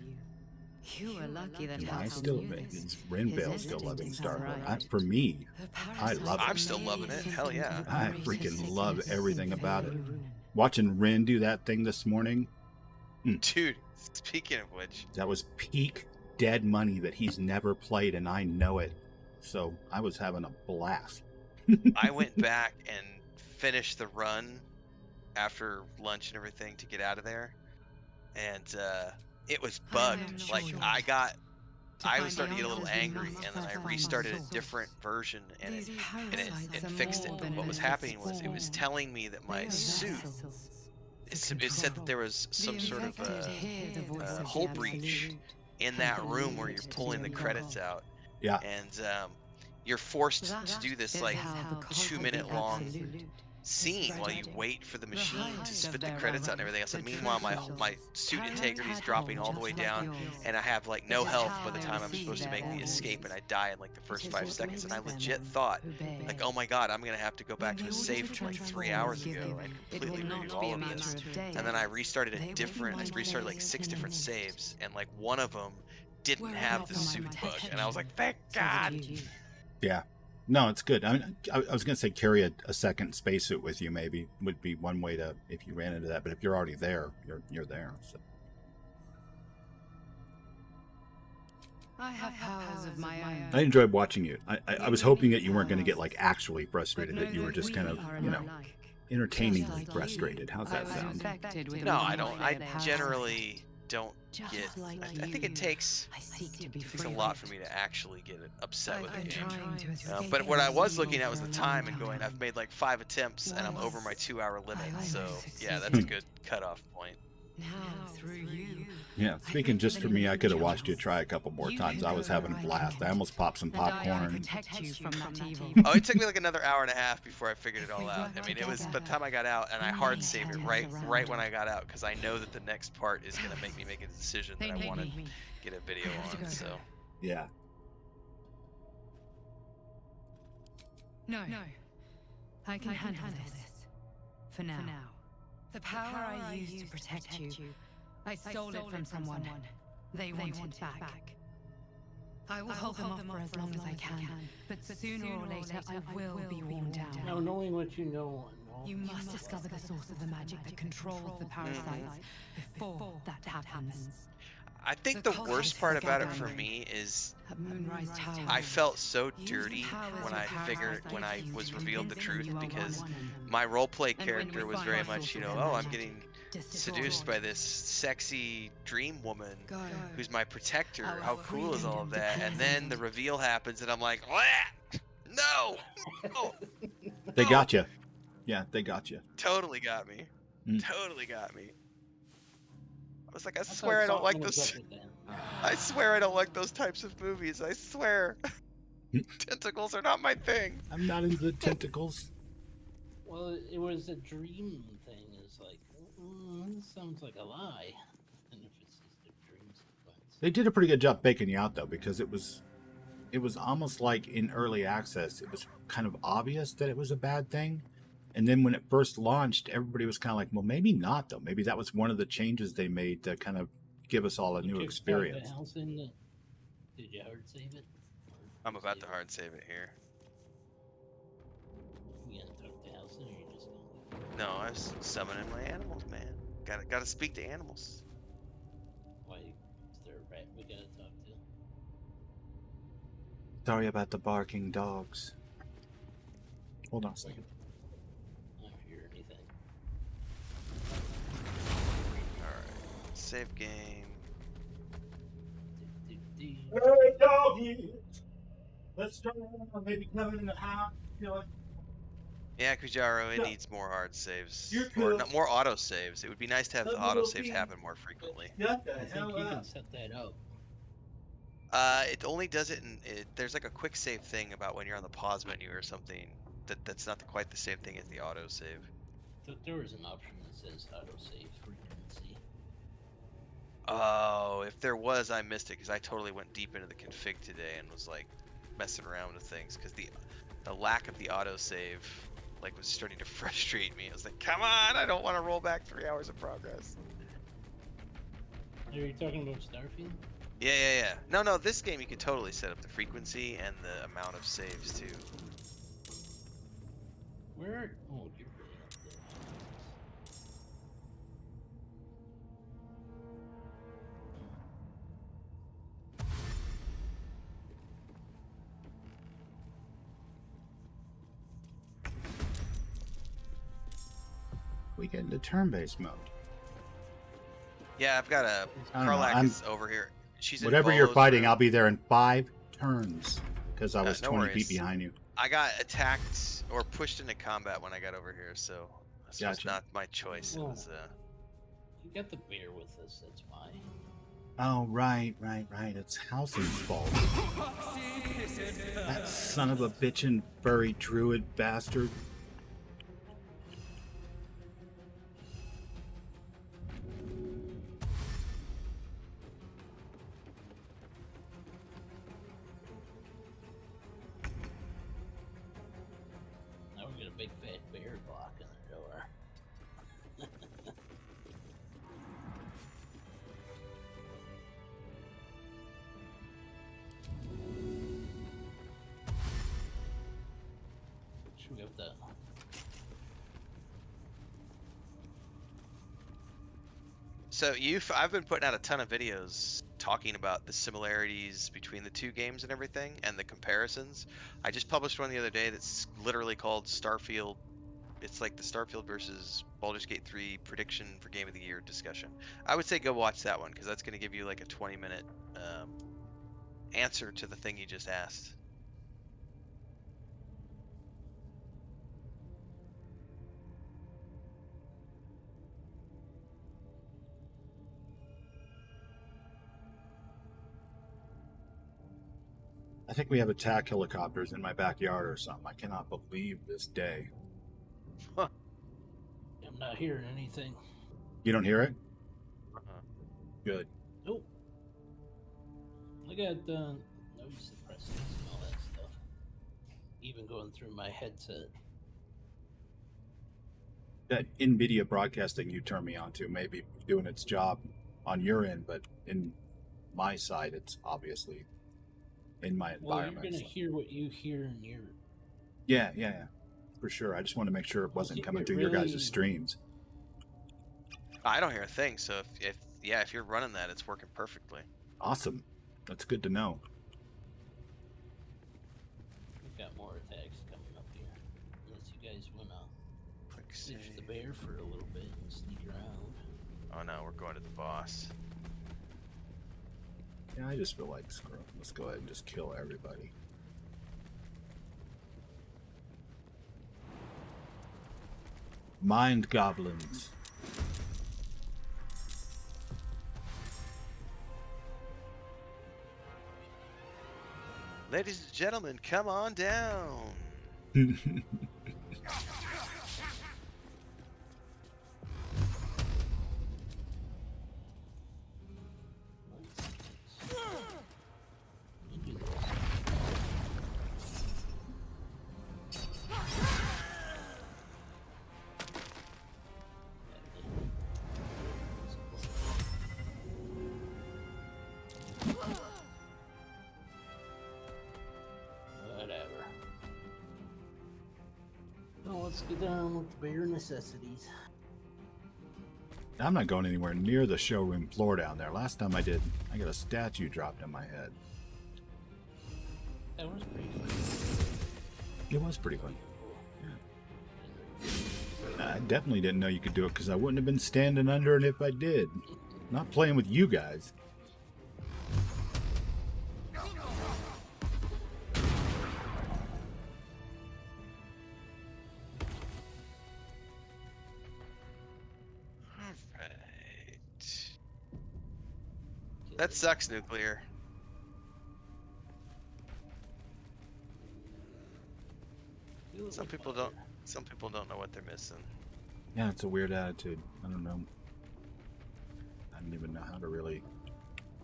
You are lucky that And I Hudson still, knew this. it's Rinvale His still loving instincts are Starborn. right. For me, The I love it. I'm still loving it. Hell yeah. I greatest freaking love sickness everything in about it. Faerun. Watching Rin do that thing this morning, Dude, speaking of which, that was peak dead money that he's never played, and I know it. So I was having a blast. I went back and finished the run after lunch and everything to get out of there, and it was bugged. Like I was starting to get a little angry, and then I restarted a different version, and it fixed it. But what was happening was it was telling me that my suit, it said that there was some sort of hull breach in that room where you're pulling the credits out, Yeah. and you're forced to do this like 2-minute long scene while you wait for the machine to spit the credits out and everything else. And meanwhile, my suit integrity is dropping all the way down, and I have like no health by the time I'm supposed to make the escape, and I die in like the first 5 seconds. And I legit thought, like, oh my god, I'm gonna have to go back to a save from like 3 hours ago and completely redo all of this. And then I restarted a different. I restarted like 6 different saves, and like one of them didn't have the suit bug, and I was like, thank God. Yeah. No, it's good. I mean, I was going to say carry a second spacesuit with you. Maybe would be one way to if you ran into that. But if you're already there, you're there. So. I have powers of my own. I enjoyed watching you. I was hoping that you weren't going to get like actually frustrated. That you were just kind of entertainingly frustrated. How's that sound? No, I don't. I generally don't get. I think it takes a lot for me to actually get upset with the game. But what I was looking at was the time and going, I've made like 5 attempts and I'm over my 2-hour limit. So yeah, that's a good cutoff point. Now through you. Yeah, speaking just for me, I could have watched you try a couple more times. I was having a blast. I almost popped some popcorn. Oh, it took me like another hour and a half before I figured it all out. I mean, it was by the time I got out, and I hard saved it right when I got out, because I know that the next part is going to make me make a decision that I want to get a video on. So yeah. No, I can handle this for now. The power I used to protect you, I stole it from someone. They want it back. I will hold them off for as long as I can, but sooner or later I will be worn down. Now, knowing what you know, You must discover the source of the magic that controls the parasites before that happens. I think the worst part about it for me is I felt so dirty when I was revealed the truth, because my roleplay character was very much, oh, I'm getting seduced by this sexy dream woman who's my protector. How cool is all of that? And then the reveal happens and I'm like, no. They got you. Yeah, they got you. Totally got me. Totally got me. I was like, I swear I don't like those. I swear I don't like those types of movies. I swear. Tentacles are not my thing. I'm not into tentacles. Well, it was a dream thing. It's like, this sounds like a lie. And if it's just a dream sequence. They did a pretty good job baking you out though, because it was almost like in early access, it was kind of obvious that it was a bad thing. And then when it first launched, everybody was kind of like, well, maybe not, though. Maybe that was one of the changes they made to kind of give us all a new experience. Did you hard save it? I'm about to hard save it here. You gonna talk to Halson, or you just gonna... No, I was summoning my animals, man. Gotta speak to animals. Why is there a rat we gotta talk to? Sorry about the barking dogs. Hold on a second. Save game. Hey, doggy! Let's try maybe coming in the house. Yeah, Kujaro, it needs more hard saves. Or more auto saves. It would be nice to have the auto saves happen more frequently. I think you can set that up. It only does it there's like a quick save thing about when you're on the pause menu or something. That's not quite the same thing as the auto save. There is an option that says auto save frequency. Oh, if there was, I missed it, because I totally went deep into the config today and was like messing around with things, because the lack of the autosave like was starting to frustrate me. I was like, come on, I don't want to roll back 3 hours of progress. Are you talking about Starfield? Yeah. No, this game you could totally set up the frequency and the amount of saves too. Where are... Oh, you're really up there. We get into turn-based mode. Yeah, I've got a Karlak is over here. She's whatever you're fighting, I'll be there in 5 turns because I was 20 feet behind you. I got attacked or pushed into combat when I got over here, so it's not my choice. It was You got the bear with us, that's why. Oh, right. It's Halson's fault. That son of a bitchin' furry druid bastard. big fat bear blocking the door. Should we have that? So I've been putting out a ton of videos talking about the similarities between the two games and everything, and the comparisons. I just published one the other day that's literally called Starfield. It's like the Starfield versus Baldur's Gate 3 prediction for Game of the Year discussion. I would say go watch that one because that's going to give you like a 20-minute answer to the thing you just asked. I think we have attack helicopters in my backyard or something. I cannot believe this day. I'm not hearing anything. You don't hear it? Uh-huh. Good. Nope. I got noise suppressants and all that stuff. Even going through my headset. That NVIDIA broadcasting you turned me on to may be doing its job on your end, but in my side, it's obviously in my Well, environment. you're gonna so- hear what you hear in your. Yeah, for sure. I just want to make sure it wasn't Keep coming it through your really- guys' streams. I don't hear a thing. So if you're running that, it's working perfectly. Awesome. That's good to know. We've got more attacks coming up here. Unless you guys wanna Quick ditch save. the bear for a little bit and sneak around. Oh no, we're going to the boss. Yeah, I just feel like screw it. Let's go ahead and just kill everybody. Mind goblins. Ladies and gentlemen, come on down. You do this. Whatever. Well, let's get down with the bare necessities. I'm not going anywhere near the showroom floor down there. Last time I did, I got a statue dropped on my head. That was pretty fun. It was pretty fun. I definitely didn't know you could do it because I wouldn't have been standing under it if I did. Not playing with you guys. Alright. That sucks, Nuclear. Some people don't know what they're missing. Yeah, it's a weird attitude. I don't know. I don't even know how to really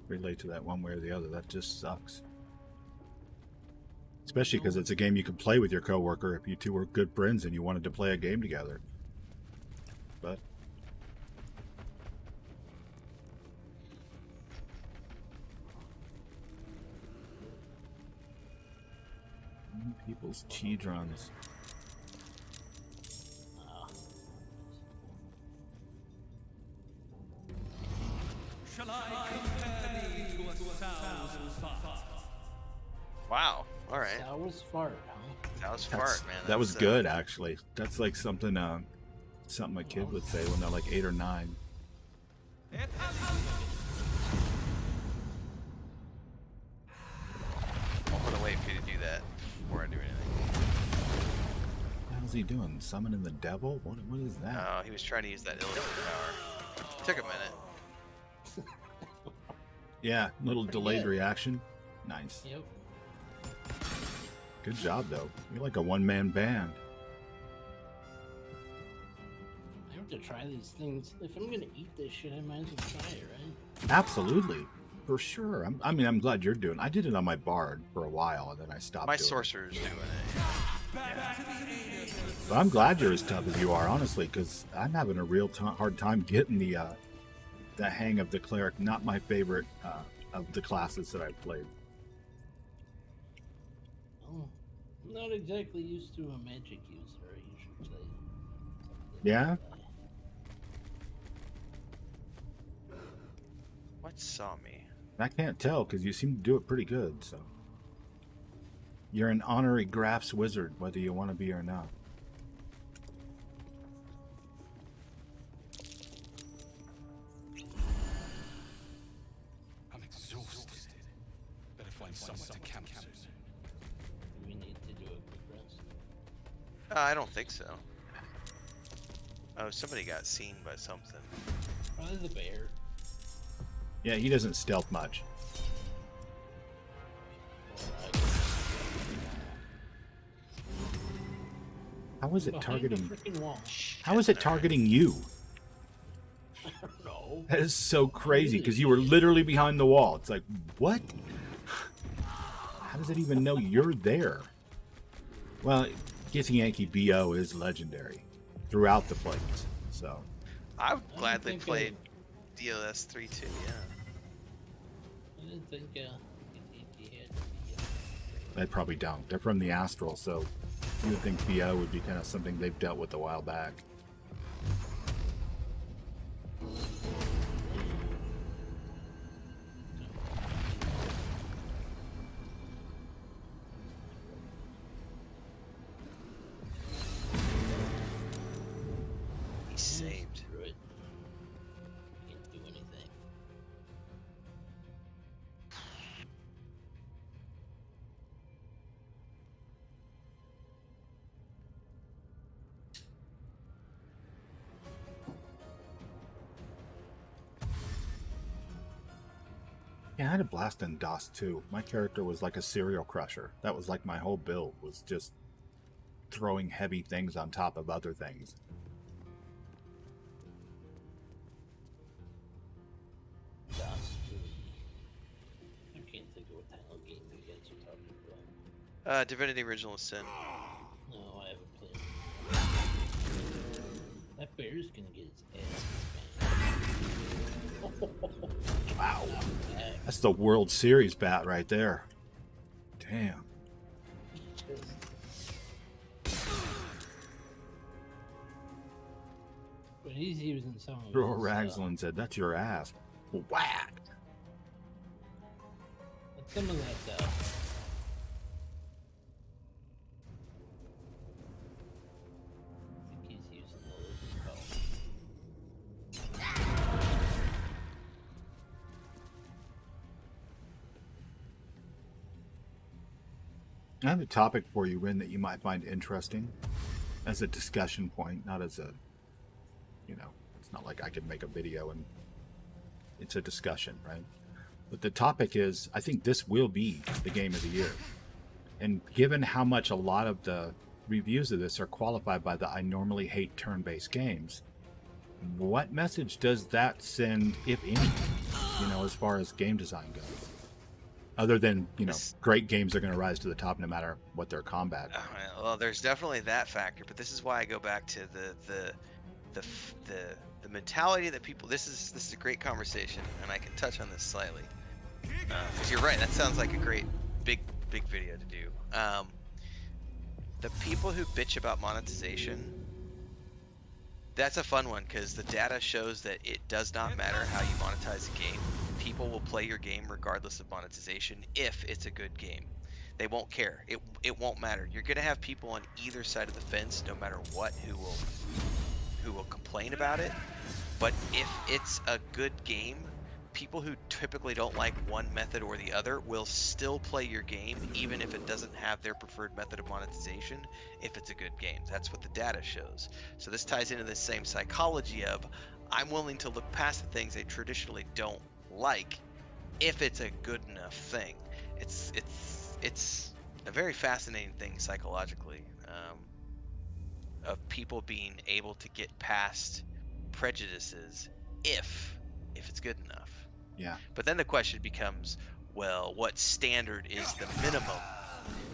relate to that one way or the other. That just sucks. Especially because it's a game you can play with your coworker if you two were good friends and you wanted to play a game together. But people's Chidrons. Shall I compare thee to a sow's fart? Wow. All right. That was fart, huh? That was That's- fart, man. that was That's, good, actually. That's like something something a kid would say when they're like 8 or 9. I'm gonna wait for you to do that before I do anything. What hell's he doing? Summoning the devil? What is that? Oh, he was trying to use that illusion power. Took a minute. Yeah, little Pretty delayed good. reaction. Nice. Yep. Good job, though. You're like a one-man band. I have to try these things. If I'm gonna eat this shit, I might as well try it, right? Absolutely. For sure. I'm glad you're doing it. I did it on my bard for a while, and then I stopped My doing it. sorcerer's doing it. But I'm glad you're as tough as you are, honestly, because I'm having a real hard time getting the hang of the cleric. Not my favorite of the classes that I've played. Oh, I'm not exactly used to a magic user, you should say. Something Yeah? like that. What saw me? I can't tell because you seem to do it pretty good. So you're an honorary graphs wizard, whether you want to be or not. I'm exhausted. Better find someone to camp soon. Do we need to do a quick rest? I don't think so. Oh, somebody got seen by something. Probably the bear. Yeah, he doesn't stealth much. Or I guess How is it behind targeting? the freaking wall. How is it targeting you? I don't know. That is so crazy because you were literally behind the wall. It's like, what? How does it even know you're there? Well, Getting Yankee BO is legendary throughout the plays. So I would I gladly think play DOS 3 too, yeah. I didn't think he had they probably don't. They're from the Astral, so you would think BO would be kind of something they've dealt with a while back. He's saved. Screw it. Can't do anything. Yeah, I had a blast in DOS too. My character was like a serial crusher. That was like my whole build, was just throwing heavy things on top of other things. DOS 3. I can't think of what the hell game you guys are talking about. Divinity Original Sin. No, I haven't played. That bear's gonna get his ass spanked. Wow. That's the World Series bat right there. Damn. But he's using some of Roar his, Ragslin said, "That's your ass." Whacked. but some of that I think he's using the little spell. I have a topic for you, Rin, that you might find interesting as a discussion point, not as a, it's not like I could make a video and it's a discussion, right? But the topic is, I think this will be the game of the year. And given how much a lot of the reviews of this are qualified by the I normally hate turn-based games, what message does that send, if any, as far as game design goes? Other than, great games are going to rise to the top no matter what their combat. Well, there's definitely that factor, but this is why I go back to the mentality that people. This is a great conversation, and I can touch on this slightly. Because you're right, that sounds like a great big video to do. The people who bitch about monetization, that's a fun one because the data shows that it does not matter how you monetize a game. People will play your game regardless of monetization if it's a good game. They won't care. It won't matter. You're gonna have people on either side of the fence, no matter what, who will complain about it. But if it's a good game, people who typically don't like one method or the other will still play your game, even if it doesn't have their preferred method of monetization, if it's a good game. That's what the data shows. So this ties into the same psychology of, I'm willing to look past the things they traditionally don't like if it's a good enough thing. It's a very fascinating thing psychologically, of people being able to get past prejudices if it's good enough. Yeah. But then the question becomes, well, what standard is the minimum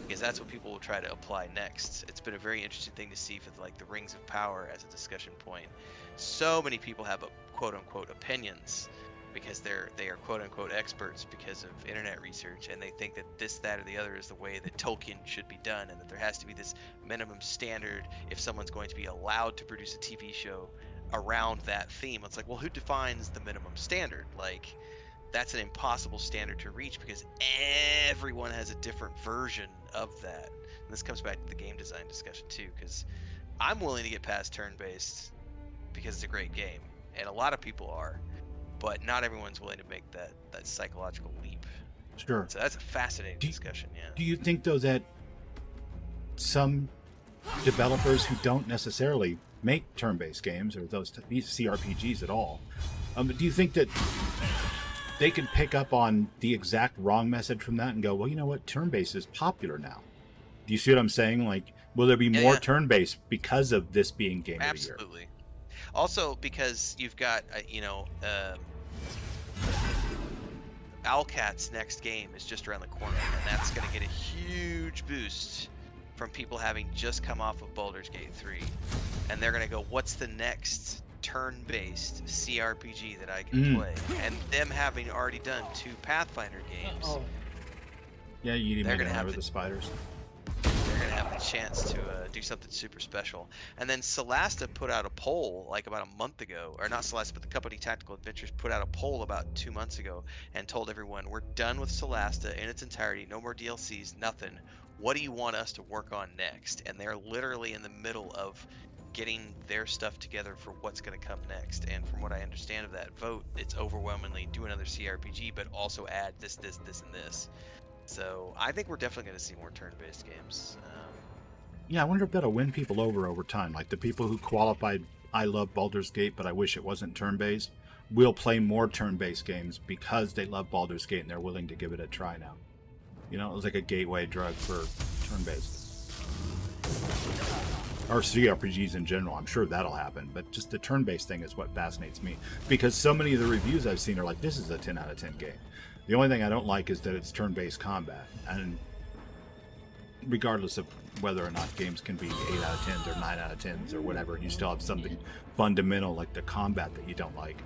because that's what people will try to apply next. It's been a very interesting thing to see for like the Rings of Power as a discussion point. So many people have a quote unquote opinions because they are quote unquote experts because of internet research, and they think that this, that, or the other is the way that Tolkien should be done, and that there has to be this minimum standard if someone's going to be allowed to produce a TV show around that theme. It's like, well, who defines the minimum standard? Like, that's an impossible standard to reach because everyone has a different version of that. And this comes back to the game design discussion too, because I'm willing to get past turn-based because it's a great game, and a lot of people are, but not everyone's willing to make that psychological leap. Sure. So that's a fascinating discussion. Yeah. Do you think though that some developers who don't necessarily make turn-based games or these CRPGs at all, do you think that they can pick up on the exact wrong message from that and go, well, you know what, turn-based is popular now? Do you see what I'm saying? Like, will there be more turn-based because of this being Game of the Year? Absolutely. Also, because you've got, Owlcat's next game is just around the corner, and that's going to get a huge boost from people having just come off of Baldur's Gate 3. And they're going to go, what's the next turn-based CRPG that I can play? And them having already done 2 Pathfinder games. Yeah, you need to have the spiders. They're going to have the chance to do something super special. And then Solasta put out a poll like about a month ago, or not Solasta, but the company Tactical Adventures put out a poll about 2 months ago and told everyone, we're done with Solasta in its entirety, no more DLCs, nothing. What do you want us to work on next? And they're literally in the middle of getting their stuff together for what's going to come next. And from what I understand of that vote, it's overwhelmingly do another CRPG, but also add this, this, this, and this. So I think we're definitely going to see more turn-based games. Yeah, I wonder if that'll win people over time. Like the people who qualified, I love Baldur's Gate, but I wish it wasn't turn-based, will play more turn-based games because they love Baldur's Gate and they're willing to give it a try now. You know, it was like a gateway drug for turn-based. Or CRPGs in general. I'm sure that'll happen, but just the turn-based thing is what fascinates me. Because so many of the reviews I've seen are like, this is a 10 out of 10 game. The only thing I don't like is that it's turn-based combat. And regardless of whether or not games can be 8 out of 10s or 9 out of 10s or whatever, you still have something fundamental like the combat that you don't like.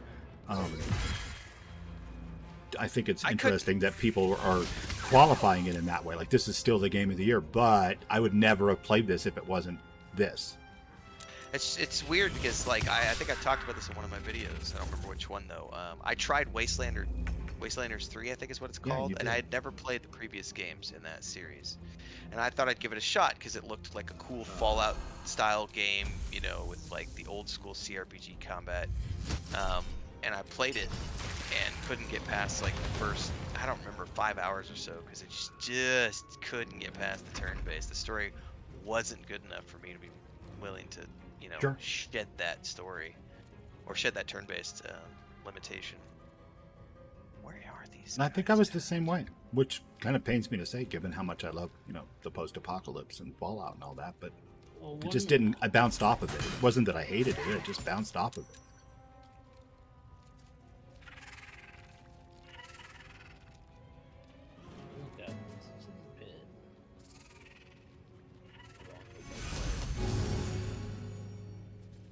I think it's interesting that people are qualifying it in that way. Like, this is still the Game of the Year, but I would never have played this if it wasn't this. It's weird because, like, I think I talked about this in one of my videos. I don't remember which one, though. I tried Wastelanders 3, I think is what it's called, and I had never played the previous games in that series. And I thought I'd give it a shot because it looked like a cool Fallout-style game, you know, with, like, the old-school CRPG combat. And I played it and couldn't get past, like, the first, I don't remember, 5 hours or so, because it just couldn't get past the turn-based. The story wasn't good enough for me to be willing to, you know, shed that story, or shed that turn-based limitation. Where are these? And I think I was the same way, which kind of pains me to say, given how much I love, you know, the post-apocalypse and Fallout and all that. But it just didn't. I bounced off of it. It wasn't that I hated it; it just bounced off of it.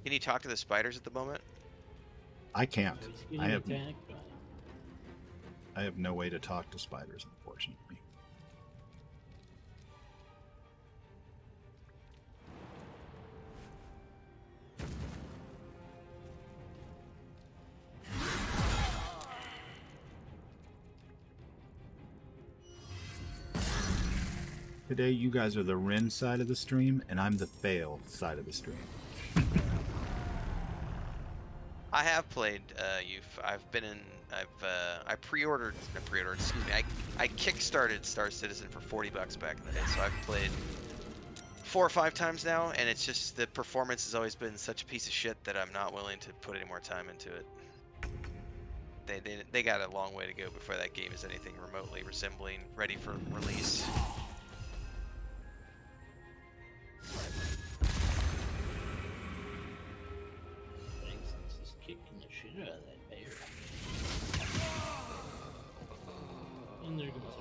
Can you talk to the spiders at the moment? I can't. I have no way to talk to spiders, unfortunately. Today, you guys are the Ren side of the stream, and I'm the Fail side of the stream. I have played Youth. I've been in. I pre-ordered. Excuse me. I kickstarted Star Citizen for $40 back in the day, so I've played 4 or 5 times now, and it's just the performance has always been such a piece of shit that I'm not willing to put any more time into it. They got a long way to go before that game is anything remotely resembling ready for release. Kicking the shit out of that bear. And there goes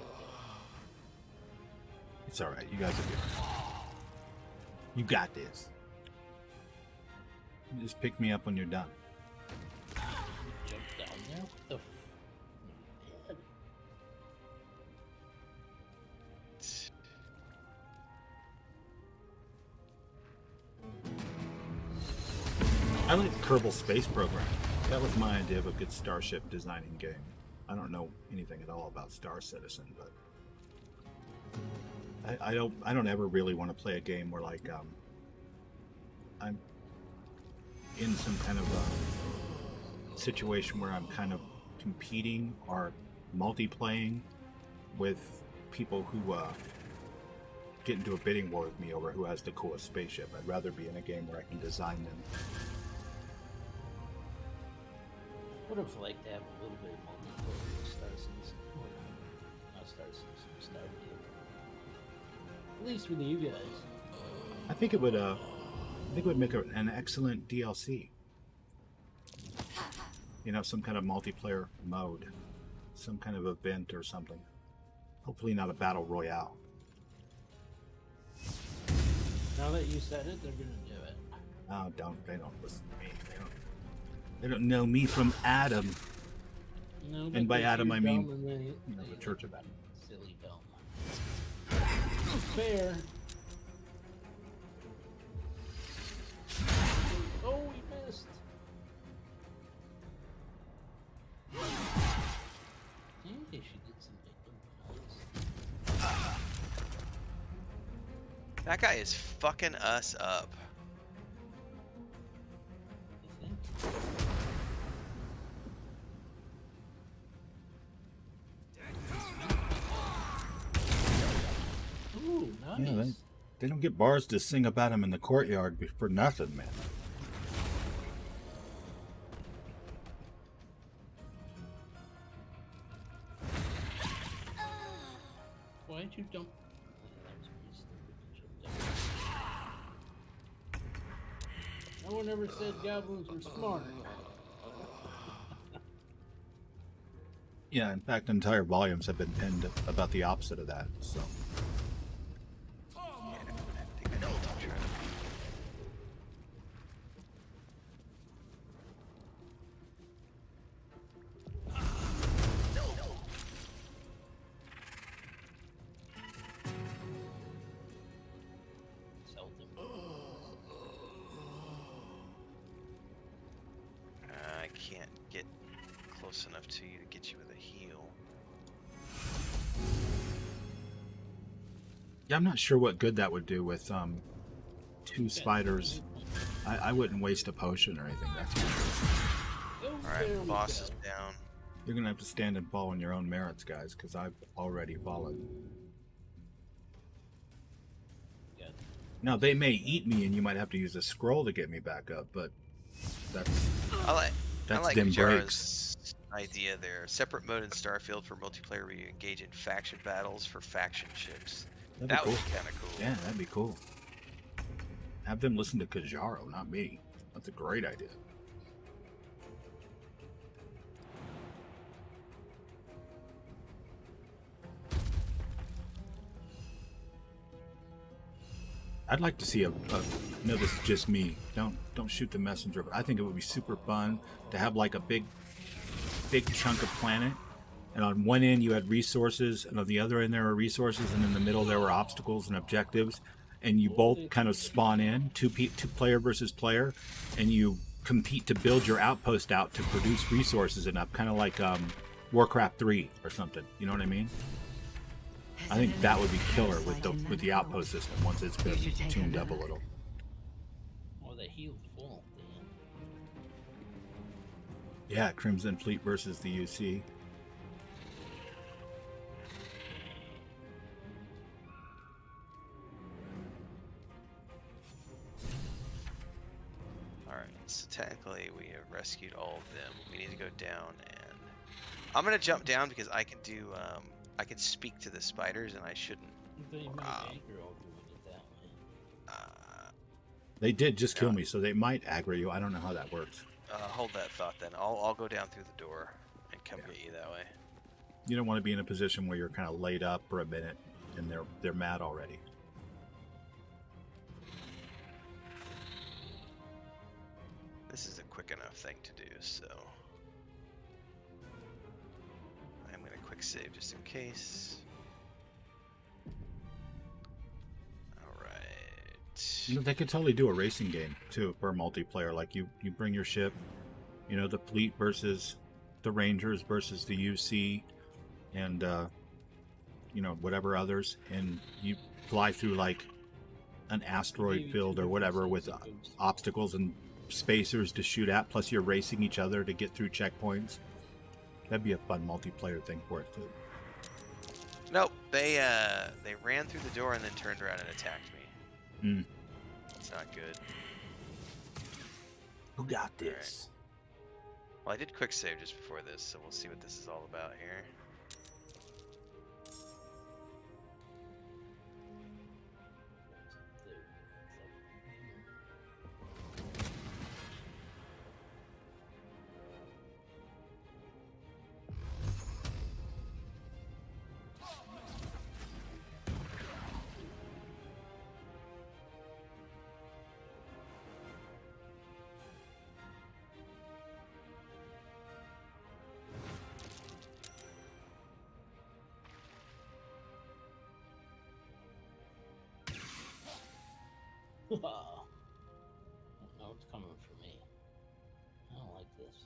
our It's all right. You guys are good. You got this. You just pick me up when you're done. Jump down there. What the? Man. I like Kerbal Space Program. That was my idea of a good starship designing game. I don't know anything at all about Star Citizen, but I don't ever really want to play a game where like I'm in some kind of a situation where I'm kind of competing or multiplaying with people who get into a bidding war with me over who has the coolest spaceship. I'd rather be in a game where I can design them. Would have liked to have a little bit of multiplayer with Star Citizen. Or, not Star Citizen, Starfield. At least with you guys. I think it would make an excellent DLC. You know, some kind of multiplayer mode, some kind of event or something. Hopefully not a battle royale. Now that you said it, they're gonna do it. Oh, they don't listen to me. They don't know me from Adam. No, And by because Adam, you're I mean, dumb and they the Church of Adam. silly dumb. Fair. Oh, we missed. Maybe she did some big points. That guy is fucking us up. You think? Ooh, nice. Yeah, they don't get bars to sing about him in the courtyard for nothing, man. Why'd you jump? That was pretty stupid to jump down. No one ever said goblins were smart. Yeah, in fact, entire volumes have been penned about the opposite of that. So, Yeah, I think I know what I'm trying to do. Seldom. I can't get close enough to you to get you with a heal. yeah, I'm not sure what good that would do with two spiders. I wouldn't waste a potion or anything. That's for sure. Oh, Alright, there we boss go. is down. You're gonna have to stand and fall on your own merits, guys, because I've already fallen. Got it. Now they may eat me, and you might have to use a scroll to get me back up, but that's I like them breaks. Jara's idea there. Separate mode in Starfield for multiplayer where you engage in faction battles for faction ships. That'd be That would cool. be kind of cool. Yeah, that'd be cool. Have them listen to Kajaro, not me. That's a great idea. I'd like to see no, this is just me. Don't shoot the messenger. But I think it would be super fun to have like a big chunk of planet, and on one end you had resources, and on the other end there were resources, and in the middle there were obstacles and objectives, and you both kind of spawn in, two player versus player, and you compete to build your outpost out to produce resources enough, kind of like Warcraft 3 or something. You know what I mean? I think that would be killer with the outpost system once it's been tuned up a little. Oh, they healed full. Damn. Yeah, Crimson Fleet versus the UC. Alright, so technically we have rescued all of them. We need to go down and... I'm gonna jump down because I can do, I can speak to the spiders and I shouldn't. They might aggro doing it that way. They did just kill me, so they might aggro you. I don't know how that works. Hold that thought then. I'll go down through the door and come get you that way. You don't want to be in a position where you're kind of laid up for a minute. and they're mad already. This is a quick enough thing to do, so I'm gonna quick save just in case. Alright. They could totally do a racing game too for multiplayer. Like you bring your ship, you know, the fleet versus the Rangers versus the UC, and you know, whatever others, and you fly through like an asteroid field or whatever with obstacles and spacers to shoot at, plus you're racing each other to get through checkpoints. That'd be a fun multiplayer thing for it too. Nope, they ran through the door and then turned around and attacked me. That's not good. Who got this? Well, I did quick save just before this, so we'll see what this is all about here. Oh, it's coming for me. I don't like this.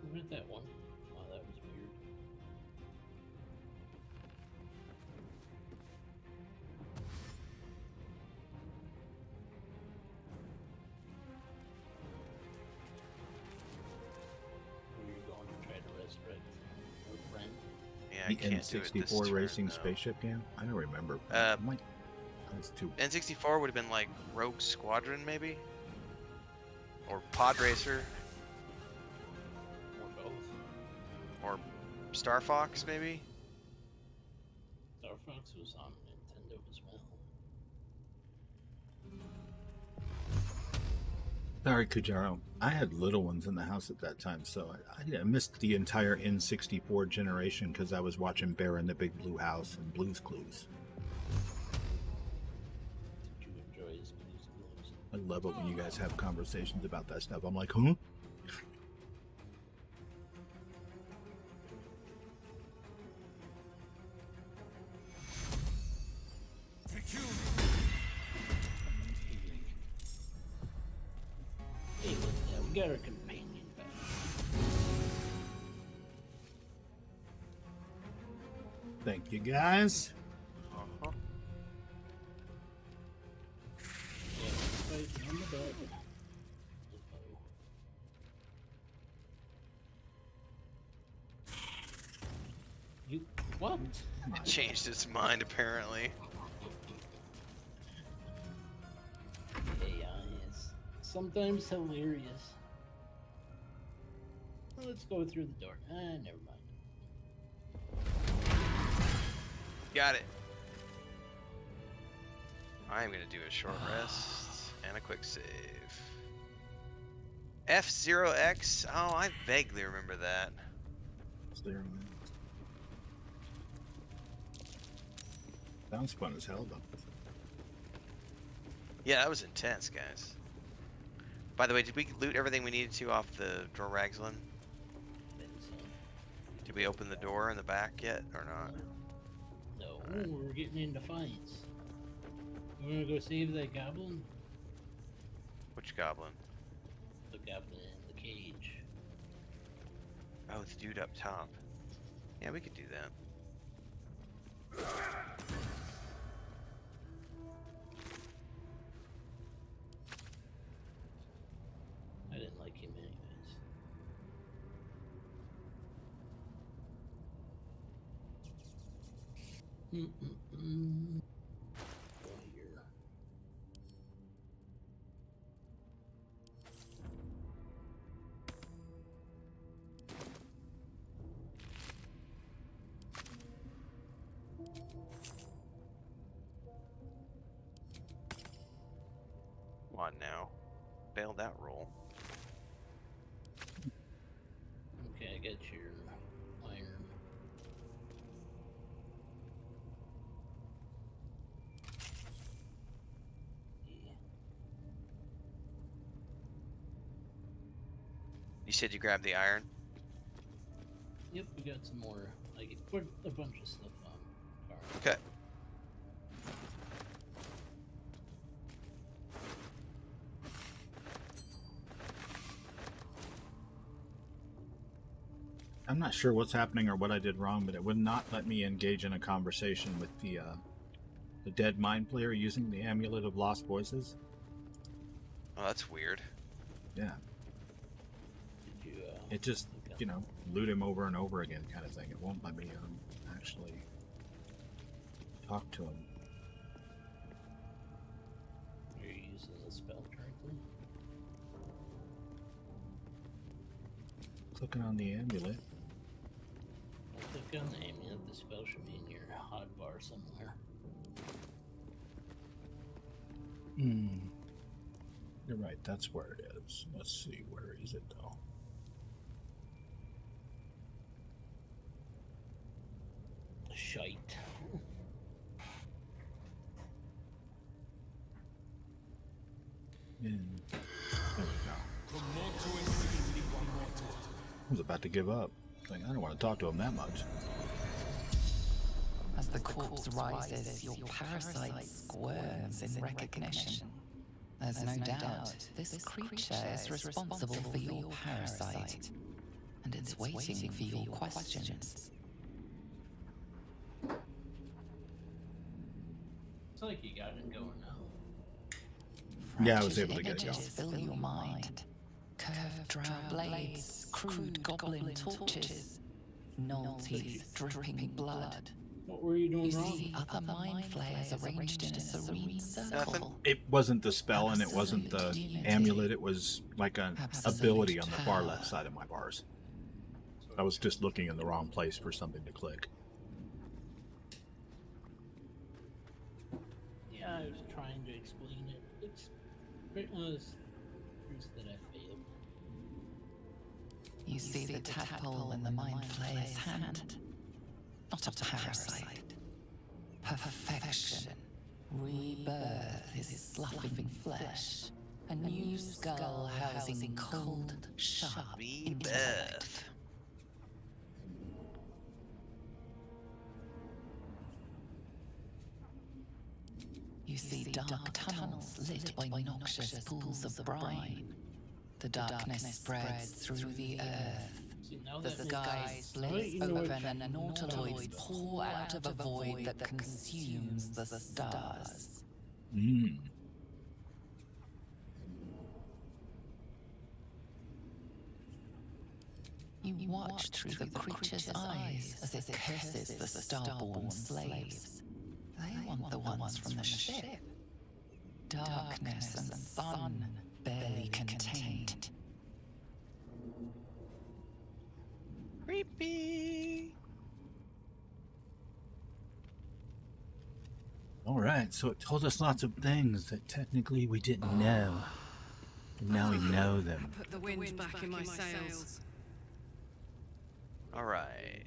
Who did that one? Oh, that was weird. Where you going to try to resurrect your friend? Yeah, I The can't do it this N64 turn, racing though. spaceship game? I don't remember. That's too. N64 would have been like Rogue Squadron, maybe? Or Pod Racer, Or both. or Star Fox, maybe? Star Fox was on Nintendo as well. Sorry, Kujaro. I had little ones in the house at that time, so I missed the entire N64 generation because I was watching Bear in the Big Blue House and Blue's Clues. Did you enjoy his Blue's Clues? I love it when you guys have conversations about that stuff. I'm like, huh? Hey, look, yeah, we got our companion back. Thank you, guys. Uh-huh. Yeah, fighting on the bed. Uh-oh. You what? It changed its mind, apparently. AI is sometimes hilarious. Well, let's go through the door. Never mind. Got it. I am going to do a short rest and a quick save. F0X? Oh, I vaguely remember that. Sounds fun as hell, though. Yeah, that was intense, guys. By the way, did we loot everything we needed to off the Droraxlin? Did we open the door in the back yet, or not? No, Alright. we're getting into fights. You wanna go save that goblin? Which goblin? The goblin in the cage. Oh, the dude up top. Yeah, we could do that. I didn't like him anyways. Go here. Come on now. failed that roll. Okay, I get your iron. Yeah. You said you grabbed the iron? Yep, we got some more. I put a bunch of stuff on. Car. Okay. I'm not sure what's happening or what I did wrong, but it would not let me engage in a conversation with the dead mind player using the Amulet of Lost Voices. Oh, that's weird. Yeah. Did you, It just, you know, loot him over and over again kind of thing. It won't let me actually talk to him. Are you using the spell correctly? Clicking on the amulet. I'll click on the amulet. The spell should be in your hotbar somewhere. You're right, that's where it is. Let's see, where is it though? Shite. There we go. I was about to give up. Like, I don't want to talk to him that much. As the corpse rises, your parasite squirms in recognition. There's no doubt this creature is responsible for your parasite, and it's waiting for your questions. It's like you got it going now. Yeah, I was able to get it Images going. fill your mind. Curved drow blades, crude goblin torches, gnoll teeth dripping blood. What were you doing You wrong? see other mind flayers arranged in a serene circle. Nothing. It wasn't the spell and it wasn't the amulet, it was like an ability on the far left side of my bars. I was just looking in the wrong place for something to click. Yeah, I was trying to explain it. It's that I failed. You see the tadpole in the mind flayer's hand. Not a parasite. Perfection. Rebirth is sloughing flesh. A new skull housing cold, sharp intellect. Rebirth. You see dark tunnels lit by noxious pools of brine. The darkness spreads through the earth. See, now The that sky splits open and nautiloids pour out of a void that consumes the stars. You watch through the creature's eyes as it curses the starborn slaves. They want the ones from the ship. Darkness and sun barely contained. Creepy. Alright, so it told us lots of things that technically we didn't know. And now we know them. Put the wind back in my sails. All right.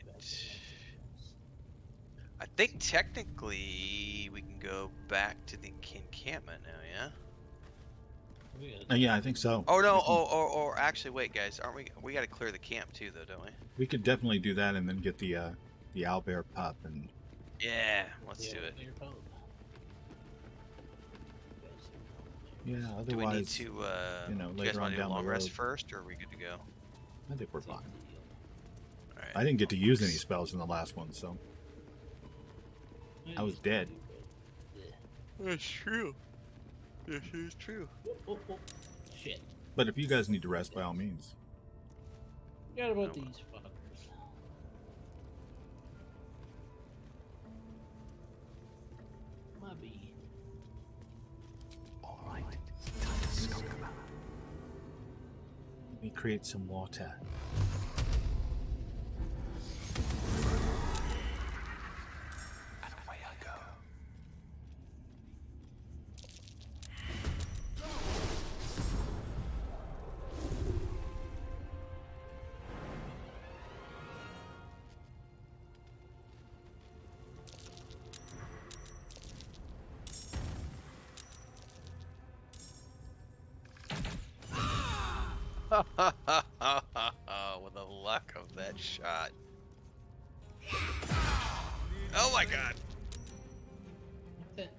I think technically we can go back to the encampment now, yeah? Yeah, I think so. Oh no! Or actually, wait, guys, aren't we? We got to clear the camp too, though, don't we? We could definitely do that and then get the owlbear pup and Yeah, let's do it. yeah. Do we need Otherwise, to? you know, Do you guys later want on to do a down the long rest road. first, or are we good to go? I think we're fine. All right. I didn't get to use any spells in the last one, so I was dead. That's true. This is true. Oh, shit. But if you guys need to rest, by all means. Forgot about these fuckers. My bee. All right. Let me create some water. And away I go. With the luck of that shot. Oh my god. That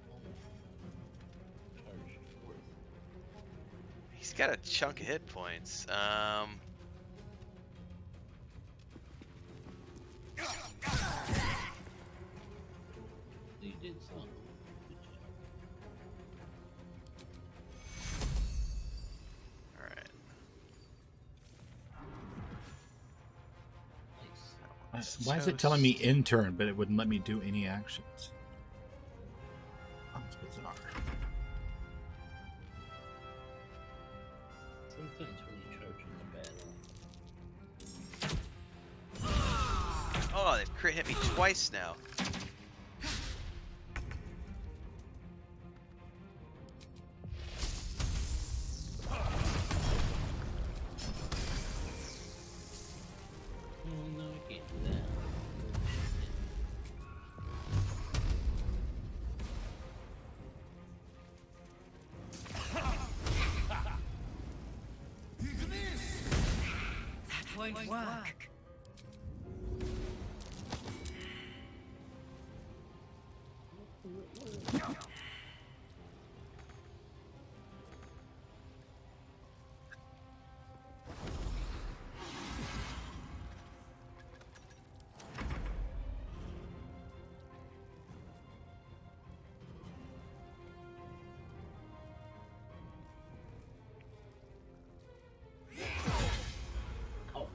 charge is worth. He's got a chunk of hit points. You did something. Good job. Alright. Nice. Why is it telling me intern, but it wouldn't let me do any actions? That's bizarre. Sometimes when you charge in the battle. Oh, they've crit hit me twice now. Oh no, I can't do that. That won't work. Oh.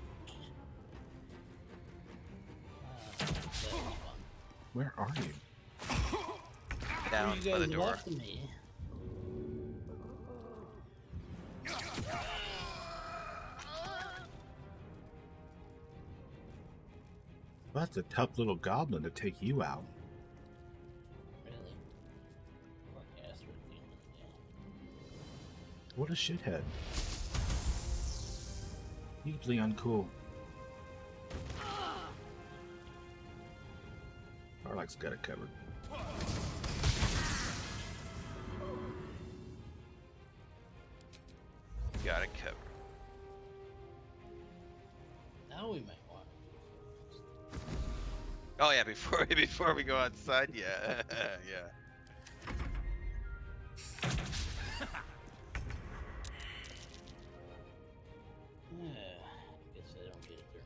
That was fun. Where are you? Down You by the guys door. left me. Well, that's a tough little goblin to take you out. Really? Poor caster at the end of the day. What a shithead. Deeply uncool. Karlach's got it covered. Got it covered. Now we might want to go first. Oh yeah, before we go outside, yeah, yeah. Guess I don't get it there.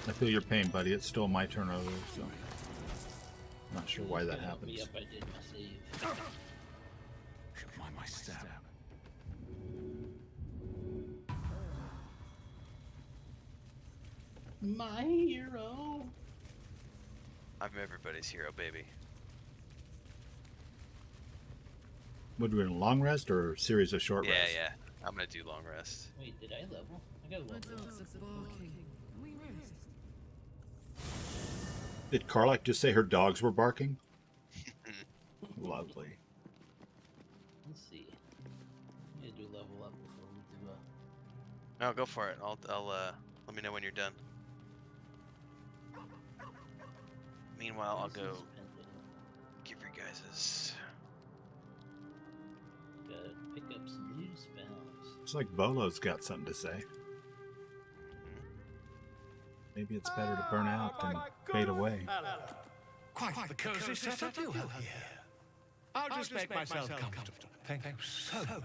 I feel your pain, buddy. It's still my turn over, so not sure why that happens. Yep, I did my save. Should mind my step. My hero. I'm everybody's hero, baby. Would we in a long rest or a series of short Yeah, rests? yeah. I'm gonna do long rest. Wait, did I level? I got a My level. dogs are barking. Can we rest? Did Karlach just say her dogs were barking? Lovely. Let's see. I'm gonna do level up before we do No, go for it. I'll let me know when you're done. Meanwhile, I'll go give you guys. Gotta pick up some new spells. It's like Bolo's got something to say. Maybe it's better to burn out than fade away. Quite the cozy setup you have here. I'll just make myself comfortable. Thank you so much.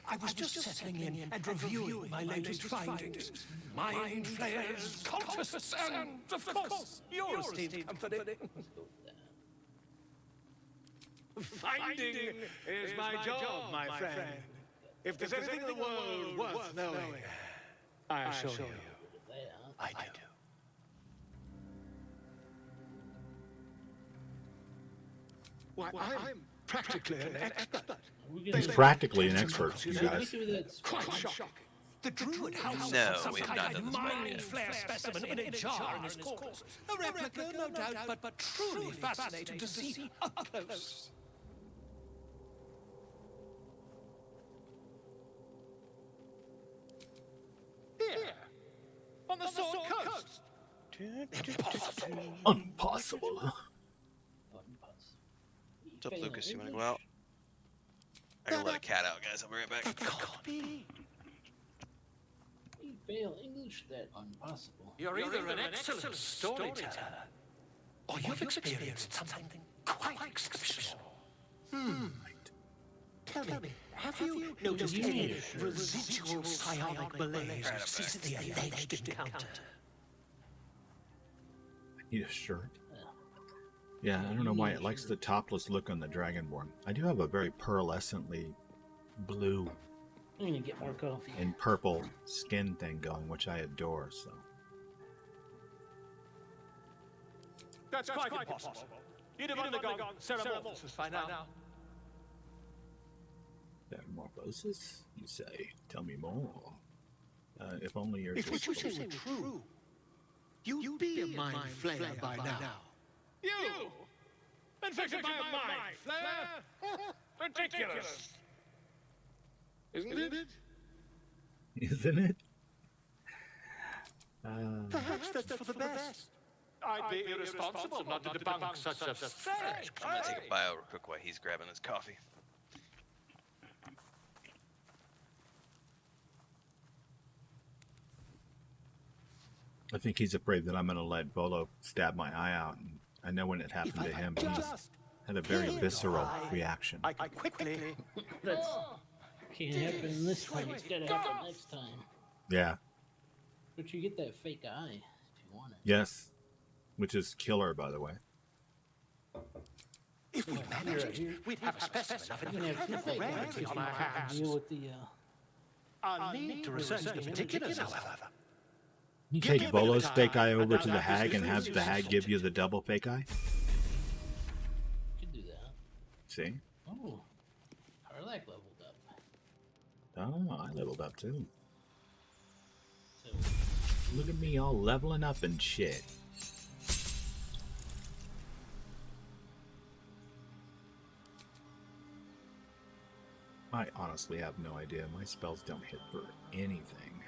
I was just settling in and reviewing my latest findings. Mind flayers, cultists, and, of course, your esteemed company. Let's go with that. Finding is my job, my friend. If there's anything in the world worth knowing, I assure you, I do. Why, I'm practically an expert. He's practically an expert, you Did we guys. do that? Quite shocking. The druid house No, had some we have kind not of done this one mind yet. flare specimen in a jar in his course. A replica, no doubt, but truly fascinating to see up close. Here, on the Sword Coast. Impossible. Button butts. What's up, Fail Lucas? You want to go English? out? I gotta let a cat out, guys. I'll be right back. Can't be. You fail English? That impossible. You're either an excellent storyteller, or you've experienced something quite exceptional. Tell me, have you noticed any residual psionic malaise since the alleged encounter? Need a shirt. Yeah, I don't know why it likes the topless look on the Dragonborn. I do have a very pearlescently blue I'm gonna get more coffee. and purple skin thing going, which I adore. So That's quite impossible. You'd have undergone metamorphosis by now. metamorphosis, you say? Tell me more. If only you're If what you just say were true, you'd be a mind flayer by now. You? Infected by a mind flare? Ridiculous! Isn't it? isn't it? Perhaps that's for the best. I'd be irresponsible not to debunk such a fake I'm gonna take claim. a bio real quick while he's grabbing his coffee. I think he's afraid that I'm going to let Bolo stab my eye out. And I know when it happened to him, he had a very visceral reaction. I quickly. That's can't happen this time. It's gotta happen next time. Yeah. But you get that fake eye if you want it. Yes. Which is killer, by the way. If we managed it, we'd have a specimen of You can have two incredible fake eyes rarity if on you our want to hands. deal with the I'll need to research the particulars, however. You take Bolo's fake eye over to the hag and have the hag give you the double fake eye? you can do that. See? Oh, Harlack leveled up. Oh, I leveled up too. So Look at me all leveling up and shit. I honestly have no idea. My spells don't hit for anything.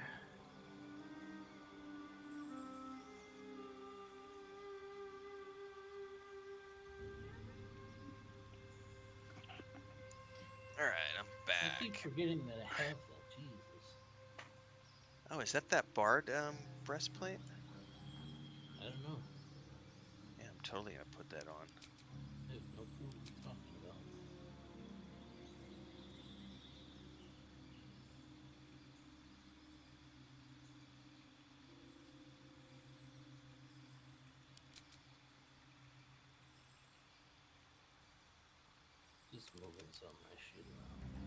All right, I'm I keep back. forgetting that I have that. Jesus. Oh, is that Bard breastplate? I don't know. Yeah, I'm totally gonna put that on. I have no clue what you're talking about. Just moving some of my shit around.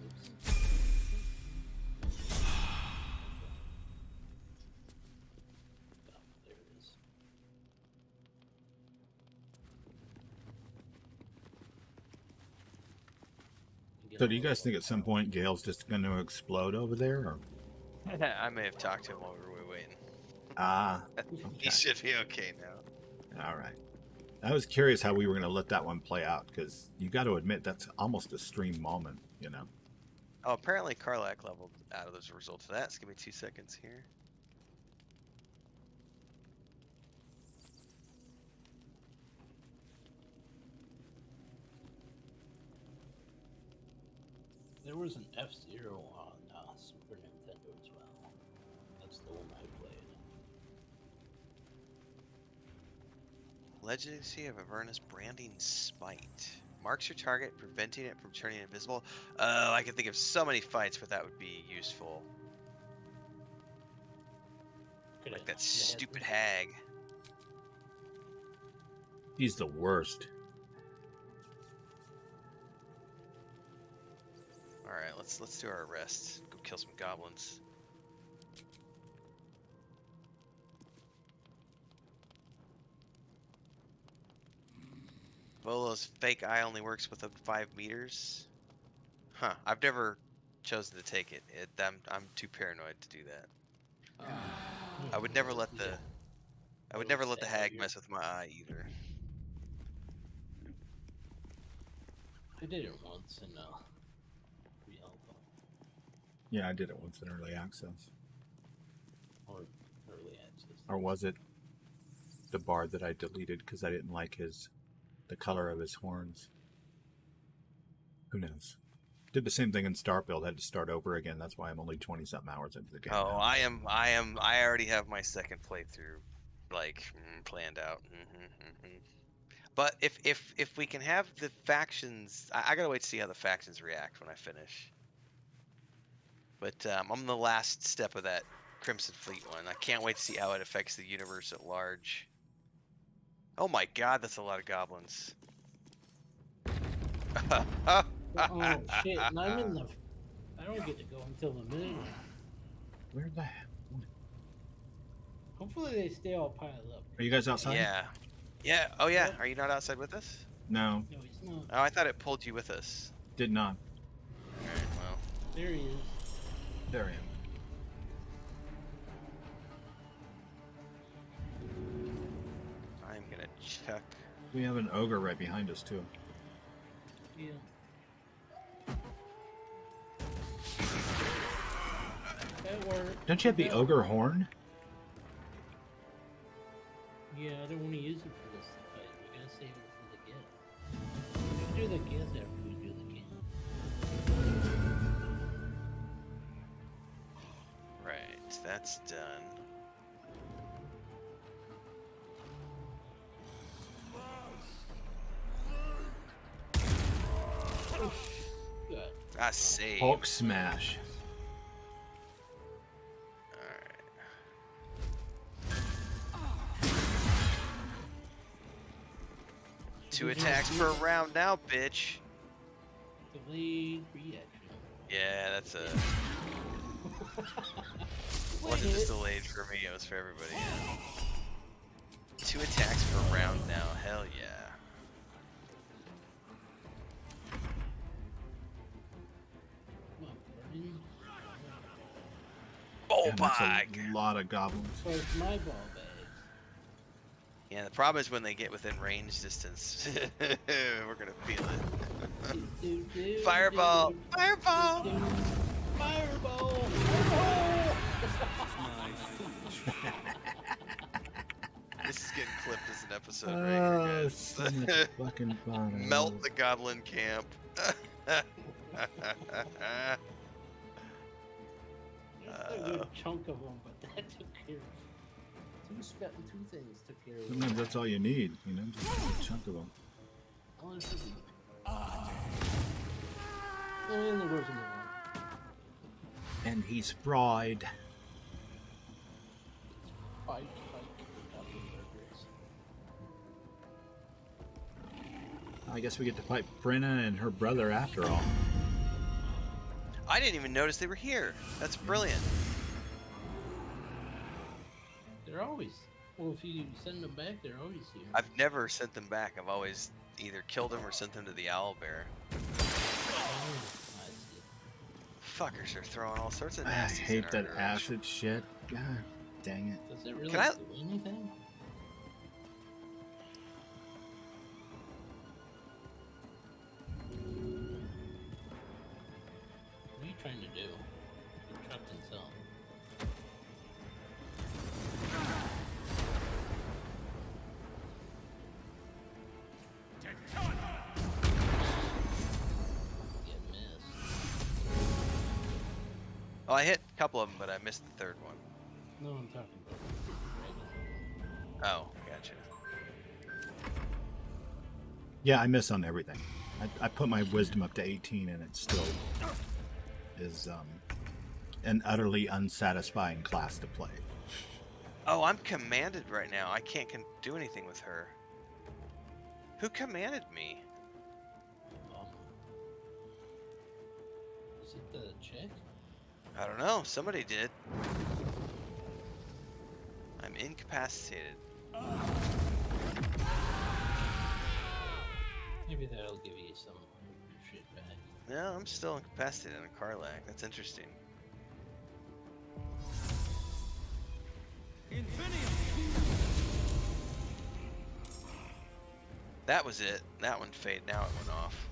Oops. Oh, there it is. So do you guys think at some point Gale's just going to explode over there? Or? I may have talked to him while we were waiting. Ah, He should be okay now. all right. I was curious how we were going to let that one play out, because you got to admit that's almost a stream moment, you know? Oh, apparently Karlak leveled out of those results of that. Just give me 2 seconds here. There was an F-Zero on Super Nintendo as well. That's the one I played. Legacy of Avernus Branding Smite. Marks your target, preventing it from turning invisible. Oh, I can think of so many fights where that would be useful. Could Like I- that yeah, stupid hag. He's the worst. Alright, let's do our rest. Go kill some goblins. Volo's fake eye only works within 5 meters. Huh, I've never chosen to take it. I'm too paranoid to do that. I would never let the I would never let the hag mess with my eye either. I did it once in pre-alpha Yeah, I did it once in early access. or early access. Or was it? the bard that I deleted because I didn't like the color of his horns. Who knows? Did the same thing in Starfield. Had to start over again. That's why I'm only 20-something hours into the game Oh, now. I already have my second playthrough, like planned out. But if we can have the factions, I gotta wait to see how the factions react when I finish. But I'm the last step of that Crimson Fleet one. I can't wait to see how it affects the universe at large. Oh my God, that's a lot of goblins. Oh shit! And I'm in the. I don't get to go until the middle. Where the hell? Hopefully they stay all piled up. Are you guys outside? Yeah. Yeah. Oh yeah. Yep. Are you not outside with us? No, No, he's not. Oh, I thought it pulled you with us. did not. All right. Well. There he is. There I am. I'm gonna check. We have an ogre right behind us too. Yeah. That worked. Don't you have the That ogre worked. horn? Yeah, I don't want to use it for this fight. We gotta save it for the gift. We do the gift after we do the game. Right. That's done. Good. I save. Hulk smash. Two attacks per round now, bitch. Delayed reaction. Yeah, that's a. Wasn't just delayed for me; it was for everybody. Yeah. 2 attacks per round now. Hell yeah. Come on, Burden. Oh Damn, that's my a God. lot of goblins. Where's my ball bags? Yeah, the problem is when they get within range distance. We're gonna feel it. Fireball! Fireball! Fireball! Fireball! This is getting clipped as an episode right here, guys. So much fucking fun. Melt the goblin camp. That's a good chunk of them, but that took care of two things took care of them. Sometimes that's all you need, you know, just a chunk of them. Honestly. And there goes another one. And he's fried. Spike, goblin burgers. I guess we get to fight Brenna and her brother after all. I didn't even notice they were here. That's brilliant. They're always. Well, if you send them back, they're always here. I've never sent them back. I've always either killed them or sent them to the owl bear. Oh, I see. Fuckers are throwing all sorts of I nasties in hate our that direction. acid shit. God dang it. Does it really Can I- do anything? What are you trying to do? You're trapped in some. Get missed. Oh, I hit a couple of them, but I missed the third one. No, I'm talking about. Oh, gotcha. Yeah, I miss on everything. I put my wisdom up to 18 and it still is an utterly unsatisfying class to play. Oh, I'm commanded right now. I can't do anything with her. Who commanded me? Is it the check? I don't know. Somebody did. I'm incapacitated. Maybe that'll give you some shit back. No, I'm still incapacitated in a Karlak. That's interesting. That was it. That one faded. Now it went off.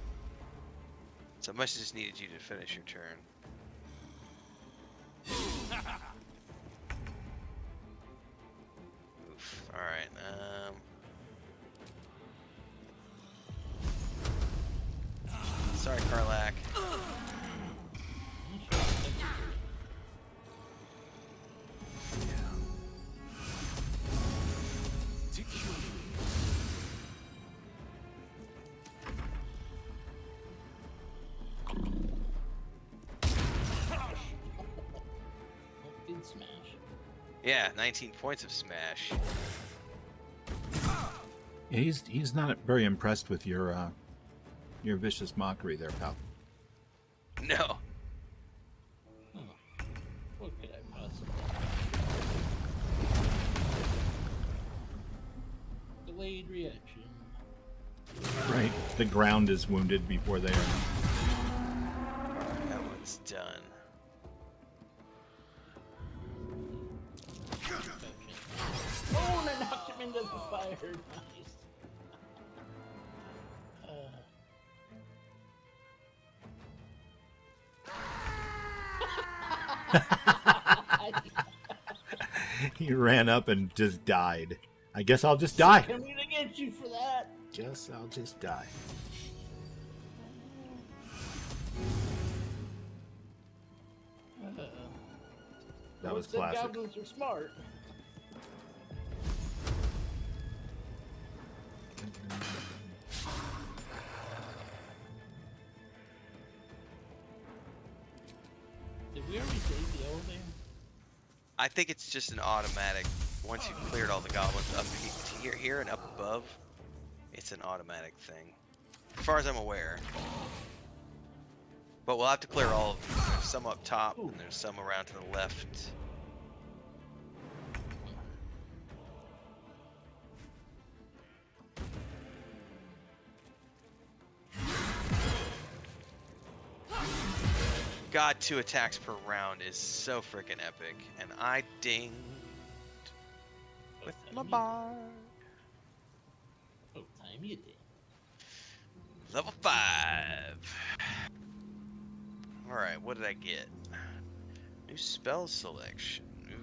So I must have just needed you to finish your turn. Oof. Alright. Yeah, 19 points of smash. Yeah, he's not very impressed with your vicious mockery there, pal. No. Huh. What could I possibly do? Delayed reaction. Right. The ground is wounded before they are. That one's done. Oh, and I knocked him into the fire. Nice. He ran up and just died. I guess I'll just die. I'm gonna get you for that. Guess I'll just die. That was classic. Goblins are smart. Did we already save the elevator? I think it's just an automatic. Once you've cleared all the goblins up here and up above, it's an automatic thing. As far as I'm aware. But we'll have to clear all of them. There's some up top, and there's some around to the left. God, 2 attacks per round is so freaking epic. And I dinged with my bar. Oh, time you did. Level 5. Alright, what did I get? New spell selection. Ooh.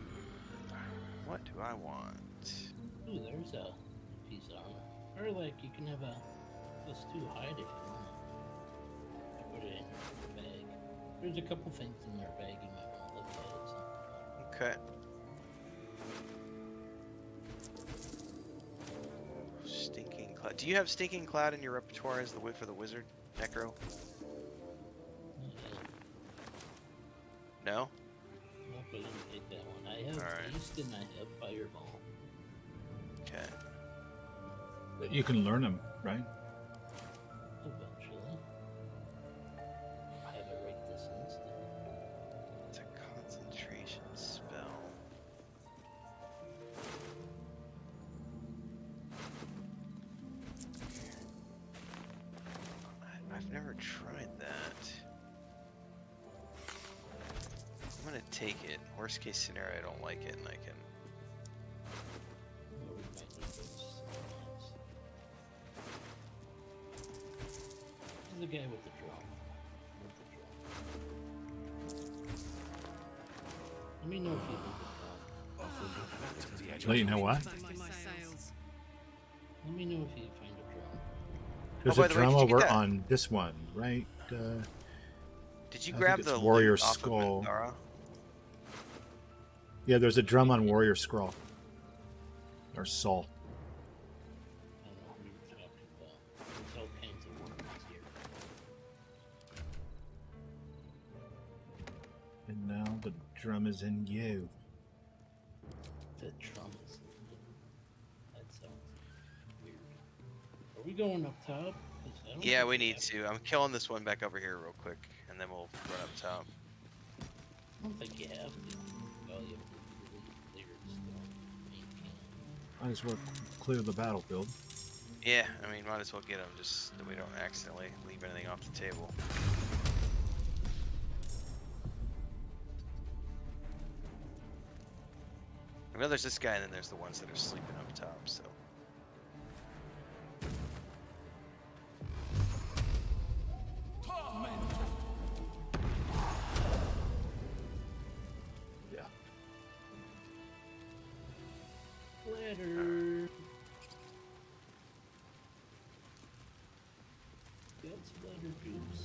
What do I want? Ooh, there's a piece of armor. Or like you can have a +2 hide if you want. Put it in your bag. There's a couple things in their bag you might want to look at. So. Okay. Stinking Cloud. Do you have Stinking Cloud in your repertoire as the for the wizard, Necro? No? Nope, I didn't take that one. I have Alright. Beast and I have Fireball. Okay. You can learn them, right? Eventually. I have it right this instant. It's a concentration spell. I've never tried that. I'm gonna take it. Worst case scenario, I don't like it, and I can. Oh, we might need those. This is the guy with the drum. Let me know if you think the drum. Let you know what? Let me know if you find a drum. There's by a the way, drum did you get over that? on this one, right? Did you I grab think it's the Warrior loot off of Skull. Mandara? Yeah, there's a drum on Warrior Scroll. Or Saul. I don't know who you're talking about. There's all kinds of weapons here. And now the drum is in you. The drum is. That sounds weird. Are we going up top? 'Cause I don't Yeah, think we need have- to. I'm killing this one back over here real quick, and then we'll run up top. I don't think you have to. Well, you have to really clear it still. Maintain. Might as well clear the battlefield. Yeah, I mean, might as well get them just so we don't accidentally leave anything off the table. I know there's this guy, and then there's the ones that are sleeping up top, so. Yeah. Splatter. Got splatter juice.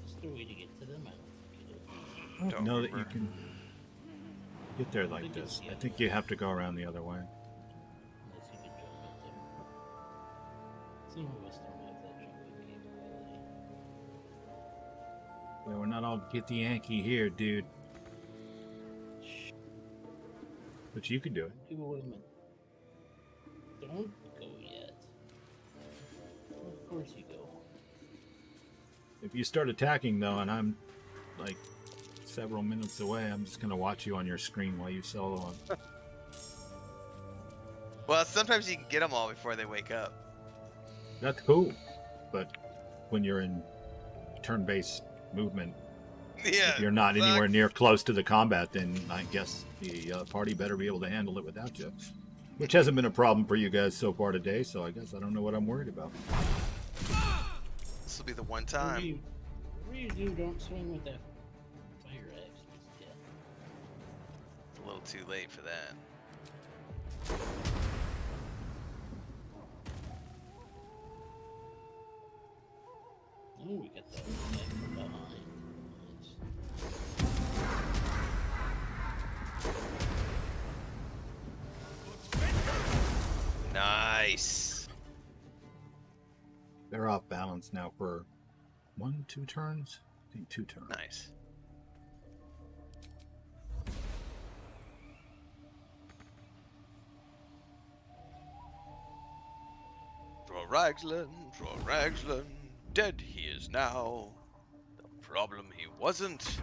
Is there a way to get to them? I don't think it is. I don't Don't know that you remember. can get there like this. I think you have to go around the other way. Unless you can jump up there. Some of us don't have that jumping capability. Yeah, we're not all get the Yankee here, dude. But you could do it. People with them. Don't go yet. Of course you go. If you start attacking though, and I'm like several minutes away, I'm just gonna watch you on your screen while you solo them. Well, sometimes you can get them all before they wake up. That's cool, but when you're in turn-based movement, Yeah. if you're not sucks. anywhere near close to the combat, then I guess the party better be able to handle it without you. Which hasn't been a problem for you guys so far today, so I guess I don't know what I'm worried about. This will be the one Whatever time. you do, don't swing with that fire axe just yet. It's a little too late for that. Oh, we got that attack from behind. Nice. Nice. They're off balance now for 1-2 turns? I think 2 turns. Nice. For Ragsland, dead he is now. The problem he wasn't,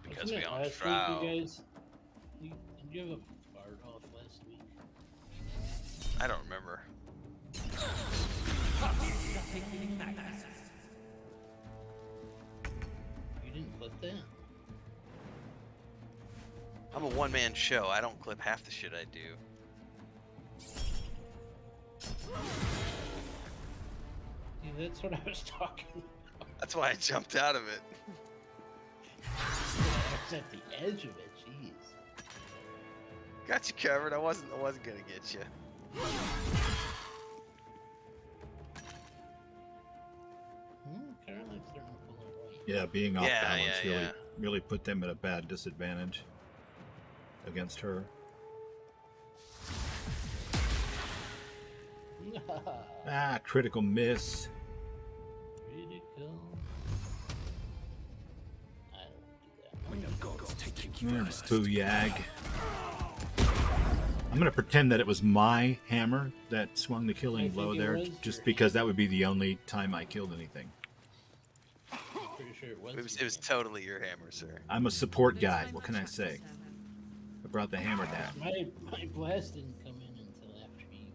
because Wasn't we it on last trial. week, you guys? Did you have a bard off last week? I don't remember. You didn't clip that? I'm a one-man show. I don't clip half the shit I do. Yeah, that's what I was talking about. That's why I jumped out of it. I was at the edge of it, jeez. Got you covered. I wasn't gonna get you. Caroline's starting to pull away. Yeah, being off Yeah, balance yeah, really yeah. really put them at a bad disadvantage against her. Ah, critical miss. Critical. I don't do that. There's Booyag. I'm gonna pretend that it was my hammer that swung the killing I blow think it there, was just your because that would be the only time I killed anything. I'm pretty sure it was. It was totally your hammer, sir. I'm a support guy. What can I say? I brought the hammer down. My blast didn't come in until after you.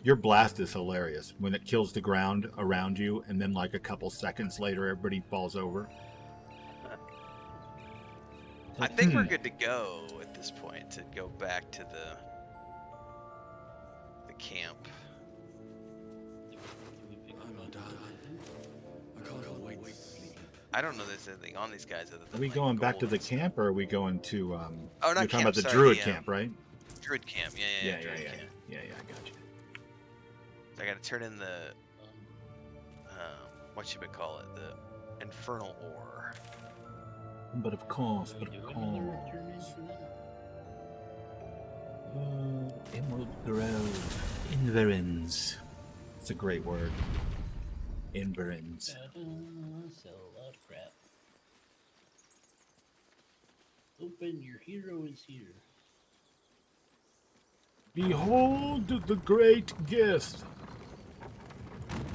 Your blast is hilarious when it kills the ground around you, and then like a couple seconds later, everybody falls over. I think we're good to go at this point to go back to the camp. I'm not done. I can't wait to sleep. I don't know if there's anything on these guys other than Are we like, going back to gold the and stuff. camp, or are we going to? Oh, not you're talking camp, about the sorry, druid the, camp, right? Druid camp, yeah, Druid camp. Yeah, I got you. I gotta turn in the what should we call it? The infernal ore. But of course, Do we do another turn in for that? Emerald Grove. Inverins. It's a great word. Inverins. Sell a lot of crap. Open, your hero is here. Behold the great gift.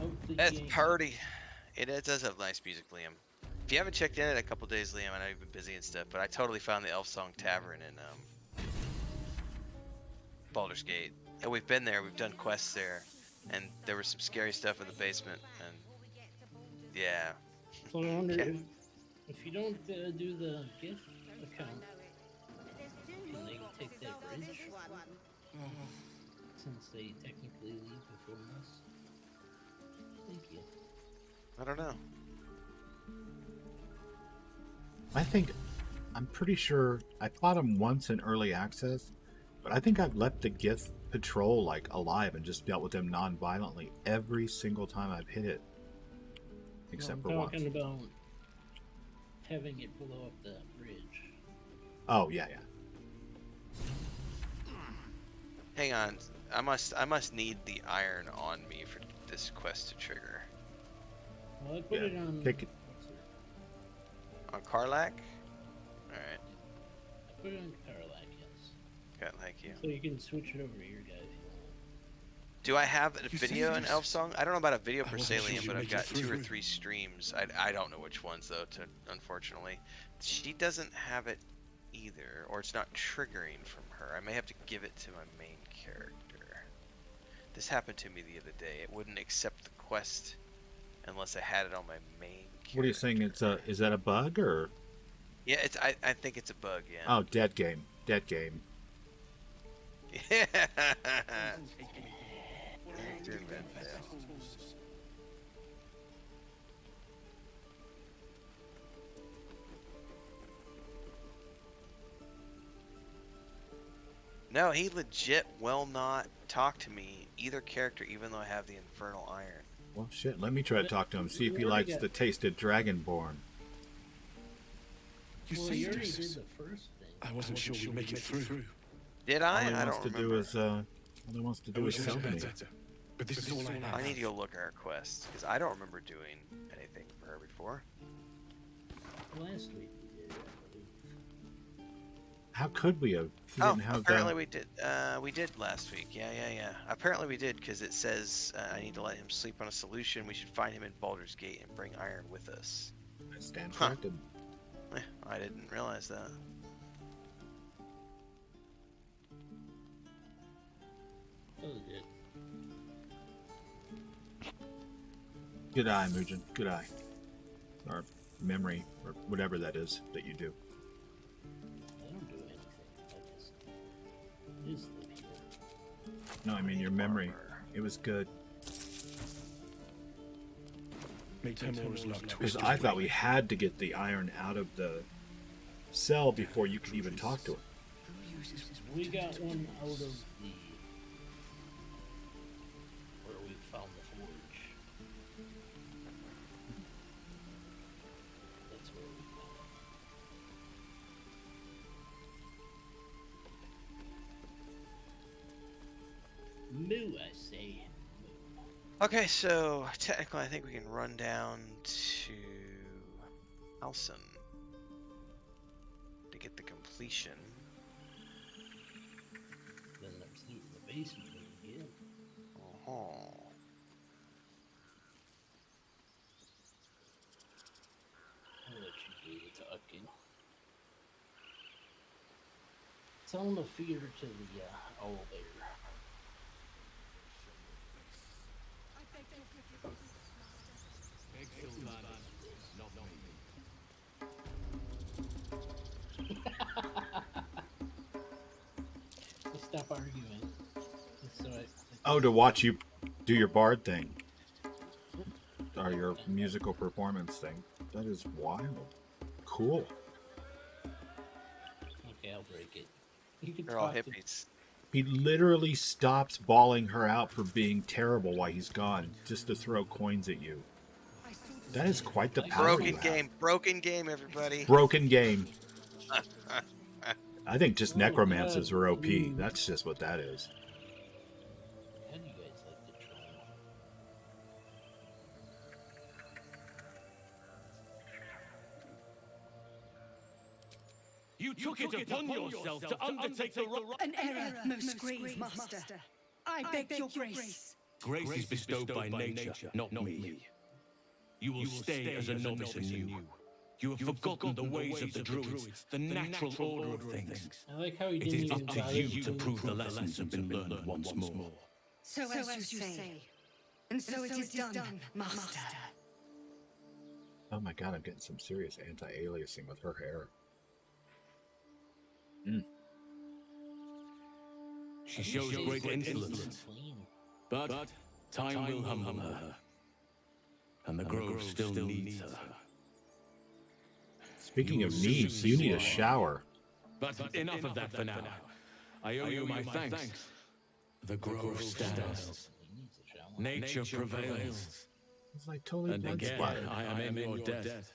Of the That's game. party. It does have nice music, Liam. If you haven't checked in it a couple days, Liam, I know you've been busy and stuff, but I totally found the Elf Song Tavern in Baldur's Gate. And we've been there, we've done quests there, and there was some scary stuff in the basement, and yeah. So I wonder Okay. if you don't do the gift account, can they take that bridge? Since they technically leave before us. Thank you. I don't know. I'm pretty sure I fought him once in early access, but I think I've let the Gith patrol like alive and just dealt with them non-violently every single time I've hit it, except for I'm once. talking about having it blow up the bridge. Oh yeah. Hang on. I must need the iron on me for this quest to trigger. Well, I put Yeah, it on. take it. On Karlak? Alright. I put it on Karlak, yes. Good, thank you. So you can switch it over to your guy if you want. Do I have a You video in saved Elf us. Song? I don't know about a video I per wasn't sure Salient, you'd but I've make it got 2 or through. 3 streams. I don't know which ones, though, unfortunately. She doesn't have it either, or it's not triggering from her. I may have to give it to my main character. This happened to me the other day. It wouldn't accept the quest unless I had it on my main character. What are you saying? Is that a bug or? Yeah, I think it's a bug, yeah. Oh, dead game. Dead game. Yeah. No, he legit will not talk to me, either character, even though I have the Infernal Iron. Well, shit. Let me try to talk to him. See if he likes the taste of Dragonborn. You Well, you saved already us. did the first thing. I wasn't sure we'd make it through. Did All I? he I wants don't to remember. do is all he wants to do is was sell me. better. But this is all I have. I need to go look at our quest, because I don't remember doing anything for her before. Last week we did, I believe. How could we have? He Oh, didn't have apparently the... we did. We did last week. Yeah. Apparently we did, because it says I need to let him sleep on a solution. We should find him in Baldur's Gate and bring iron with us. I stand Huh. corrected. I didn't realize that. Oh, good. Good eye, Mugen. Good eye. Or memory, or whatever that is that you do. I don't do anything. I just live here. No, I mean your memory. It was good. May Temor's luck Because twist I his thought way. we had to get the iron out of the cell before you could even talk to him. We got one out of the where we found the forge. That's where we found it. Moo, I say. Okay, so technically I think we can run down to Alson to get the completion. Then there's loot in the basement again. Oh. I'll let you do the talking. Tell him to feed her to the owl bear. Stop arguing. So Oh, to watch you do your bard thing. Or your musical performance thing. That is wild. Cool. okay, I'll break it. You can They're all talk to hippies. He literally stops bawling her out for being terrible while he's gone, just to throw coins at you. That is quite the power Broken you have. game. Broken game, everybody. Broken game. I think just Oh, necromancers God. are OP. That's just what that is. How do you guys like the troll? You took it upon yourself to undertake the right. An error, most grave master. I beg your grace. Grace is bestowed by nature, not me. You will stay as a novice anew. You have forgotten the ways of the druids, the natural order of things. I like how he It didn't is even up to bother you to prove the lessons have been learned once more. So as you say. And so it is done, master. Oh my god, I'm getting some serious anti-aliasing with her hair. She shows great insolence, Clean. but time will humble her. And the grove still needs her. Speaking of needs, you need a shower. But enough of that for now. I owe you my thanks. The grove stands. He needs a shower. Nature prevails. It's like totally And blood again, splattered. I am in your debt.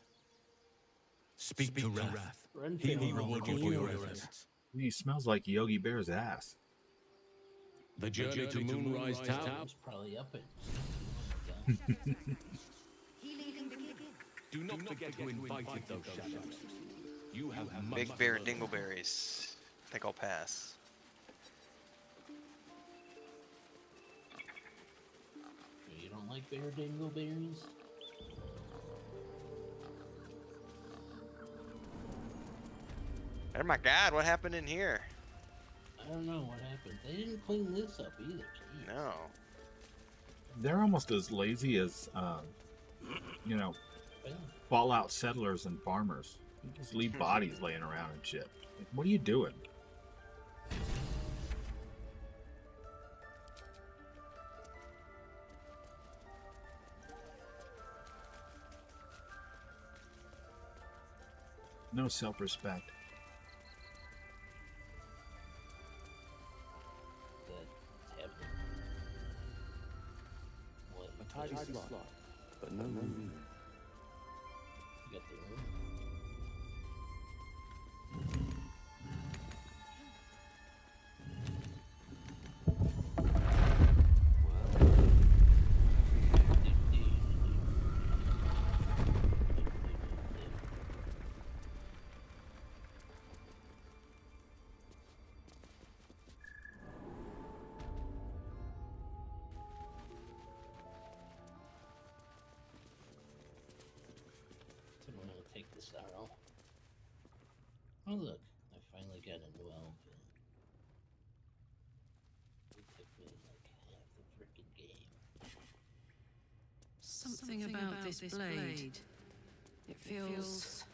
Speak to Wrath. Renfield He will will reward you for clean your it. efforts. He smells like Yogi Bear's ass. The journey to Moonrise Tower. It's probably up it. Do not forget who invited those shadows. You have much Big to bear learn. dingleberries. I think I'll pass. You don't like bear dingleberries? Oh my god, what happened in here? I don't know what happened. They didn't clean this up either. Jeez. No. They're almost as lazy as, you know, Well, Fallout settlers and farmers. You just leave bodies laying around and shit. Like, what are you doing? No self-respect. that's happening. What? A tidy slot, but no room. You got the room? Someone will take this arrow. Oh look, I finally got a new outfit. It took me like half the freaking game. Something about this blade. It feels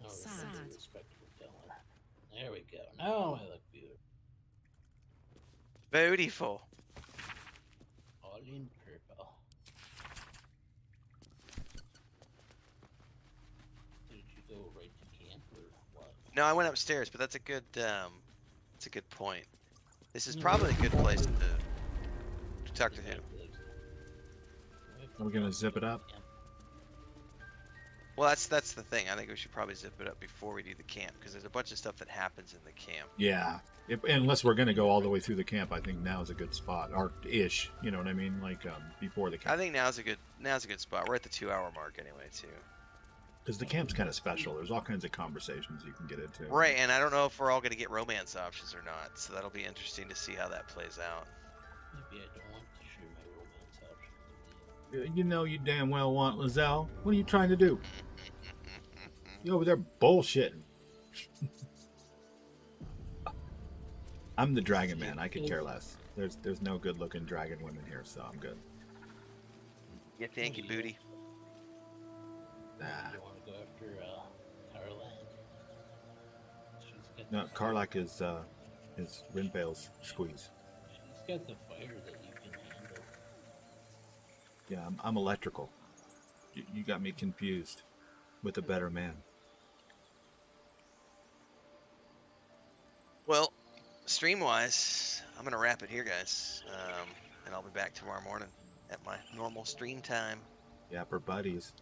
Oh, sad. that's a respectable color. There we go. Now I look beautiful. Beautiful. All in purple. Did you go right to camp or what? No, I went upstairs, but that's a good point. This is No, probably a we- good place to talk to him. Are we gonna zip it up? Well, that's the thing. I think we should probably zip it up before we do the camp, because there's a bunch of stuff that happens in the camp. Yeah. Unless we're gonna go all the way through the camp, I think now is a good spot, or ish. You know what I mean? Like before the I camp, think now's a good spot. We're at the 2-hour mark anyway, too. because the camp's kind of special. There's all kinds of conversations you can get into. Right, and I don't know if we're all going to get romance options or not, so that'll be interesting to see how that plays out. Maybe I don't want to share my romance options with you. You know you damn well want Lizelle. What are you trying to do? You over there bullshitting. I'm the dragon man. I could care less. There's no good looking dragon women here, so I'm good. Yeah, thank you, booty. Ah, You want to go after Carlac? She's got no, the Karlak is Rinbale's squeeze. She's got the fire that you can handle. Yeah, I'm electrical. You got me confused with a better man. Well, stream-wise, I'm going to wrap it here, guys, and I'll be back tomorrow morning at my normal stream time. Yeah, we're buddies.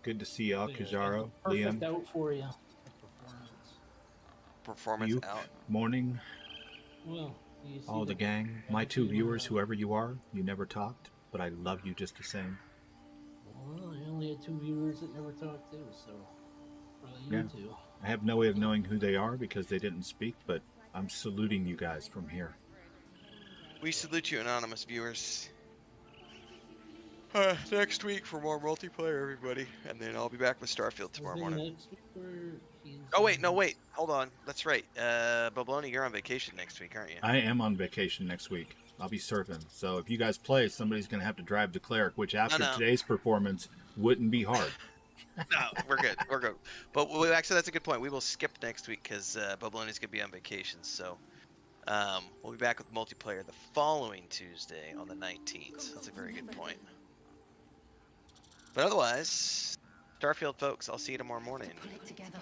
Good to see y'all, Yeah, I got Kajaro, the perfect Liam, out for you. Performance. Performance you, out. Morning, Well, do you see all the gang, my two viewers, whoever you are. You never talked, but I love you just the same. Well, I only had 2 viewers that never talked too, so probably you Yeah. two. I have no way of knowing who they are because they didn't speak, but I'm saluting you guys from here. We salute you, anonymous viewers. Next week for more multiplayer, everybody, and then I'll be back with Starfield tomorrow Is it morning. next week or he's Oh wait, no wait, hold on. That's right. Babloni, you're on vacation next week, aren't you? I am on vacation next week. I'll be surfing. So if you guys play, somebody's going to have to drive the cleric, which after no. today's performance wouldn't be hard. No, we're good. We're good. But actually, that's a good point. We will skip next week because Babloni's gonna be on vacation. So we'll be back with multiplayer the following Tuesday on the 19th. That's a very good point. But otherwise, Starfield, folks. I'll see you tomorrow morning. Pull it together.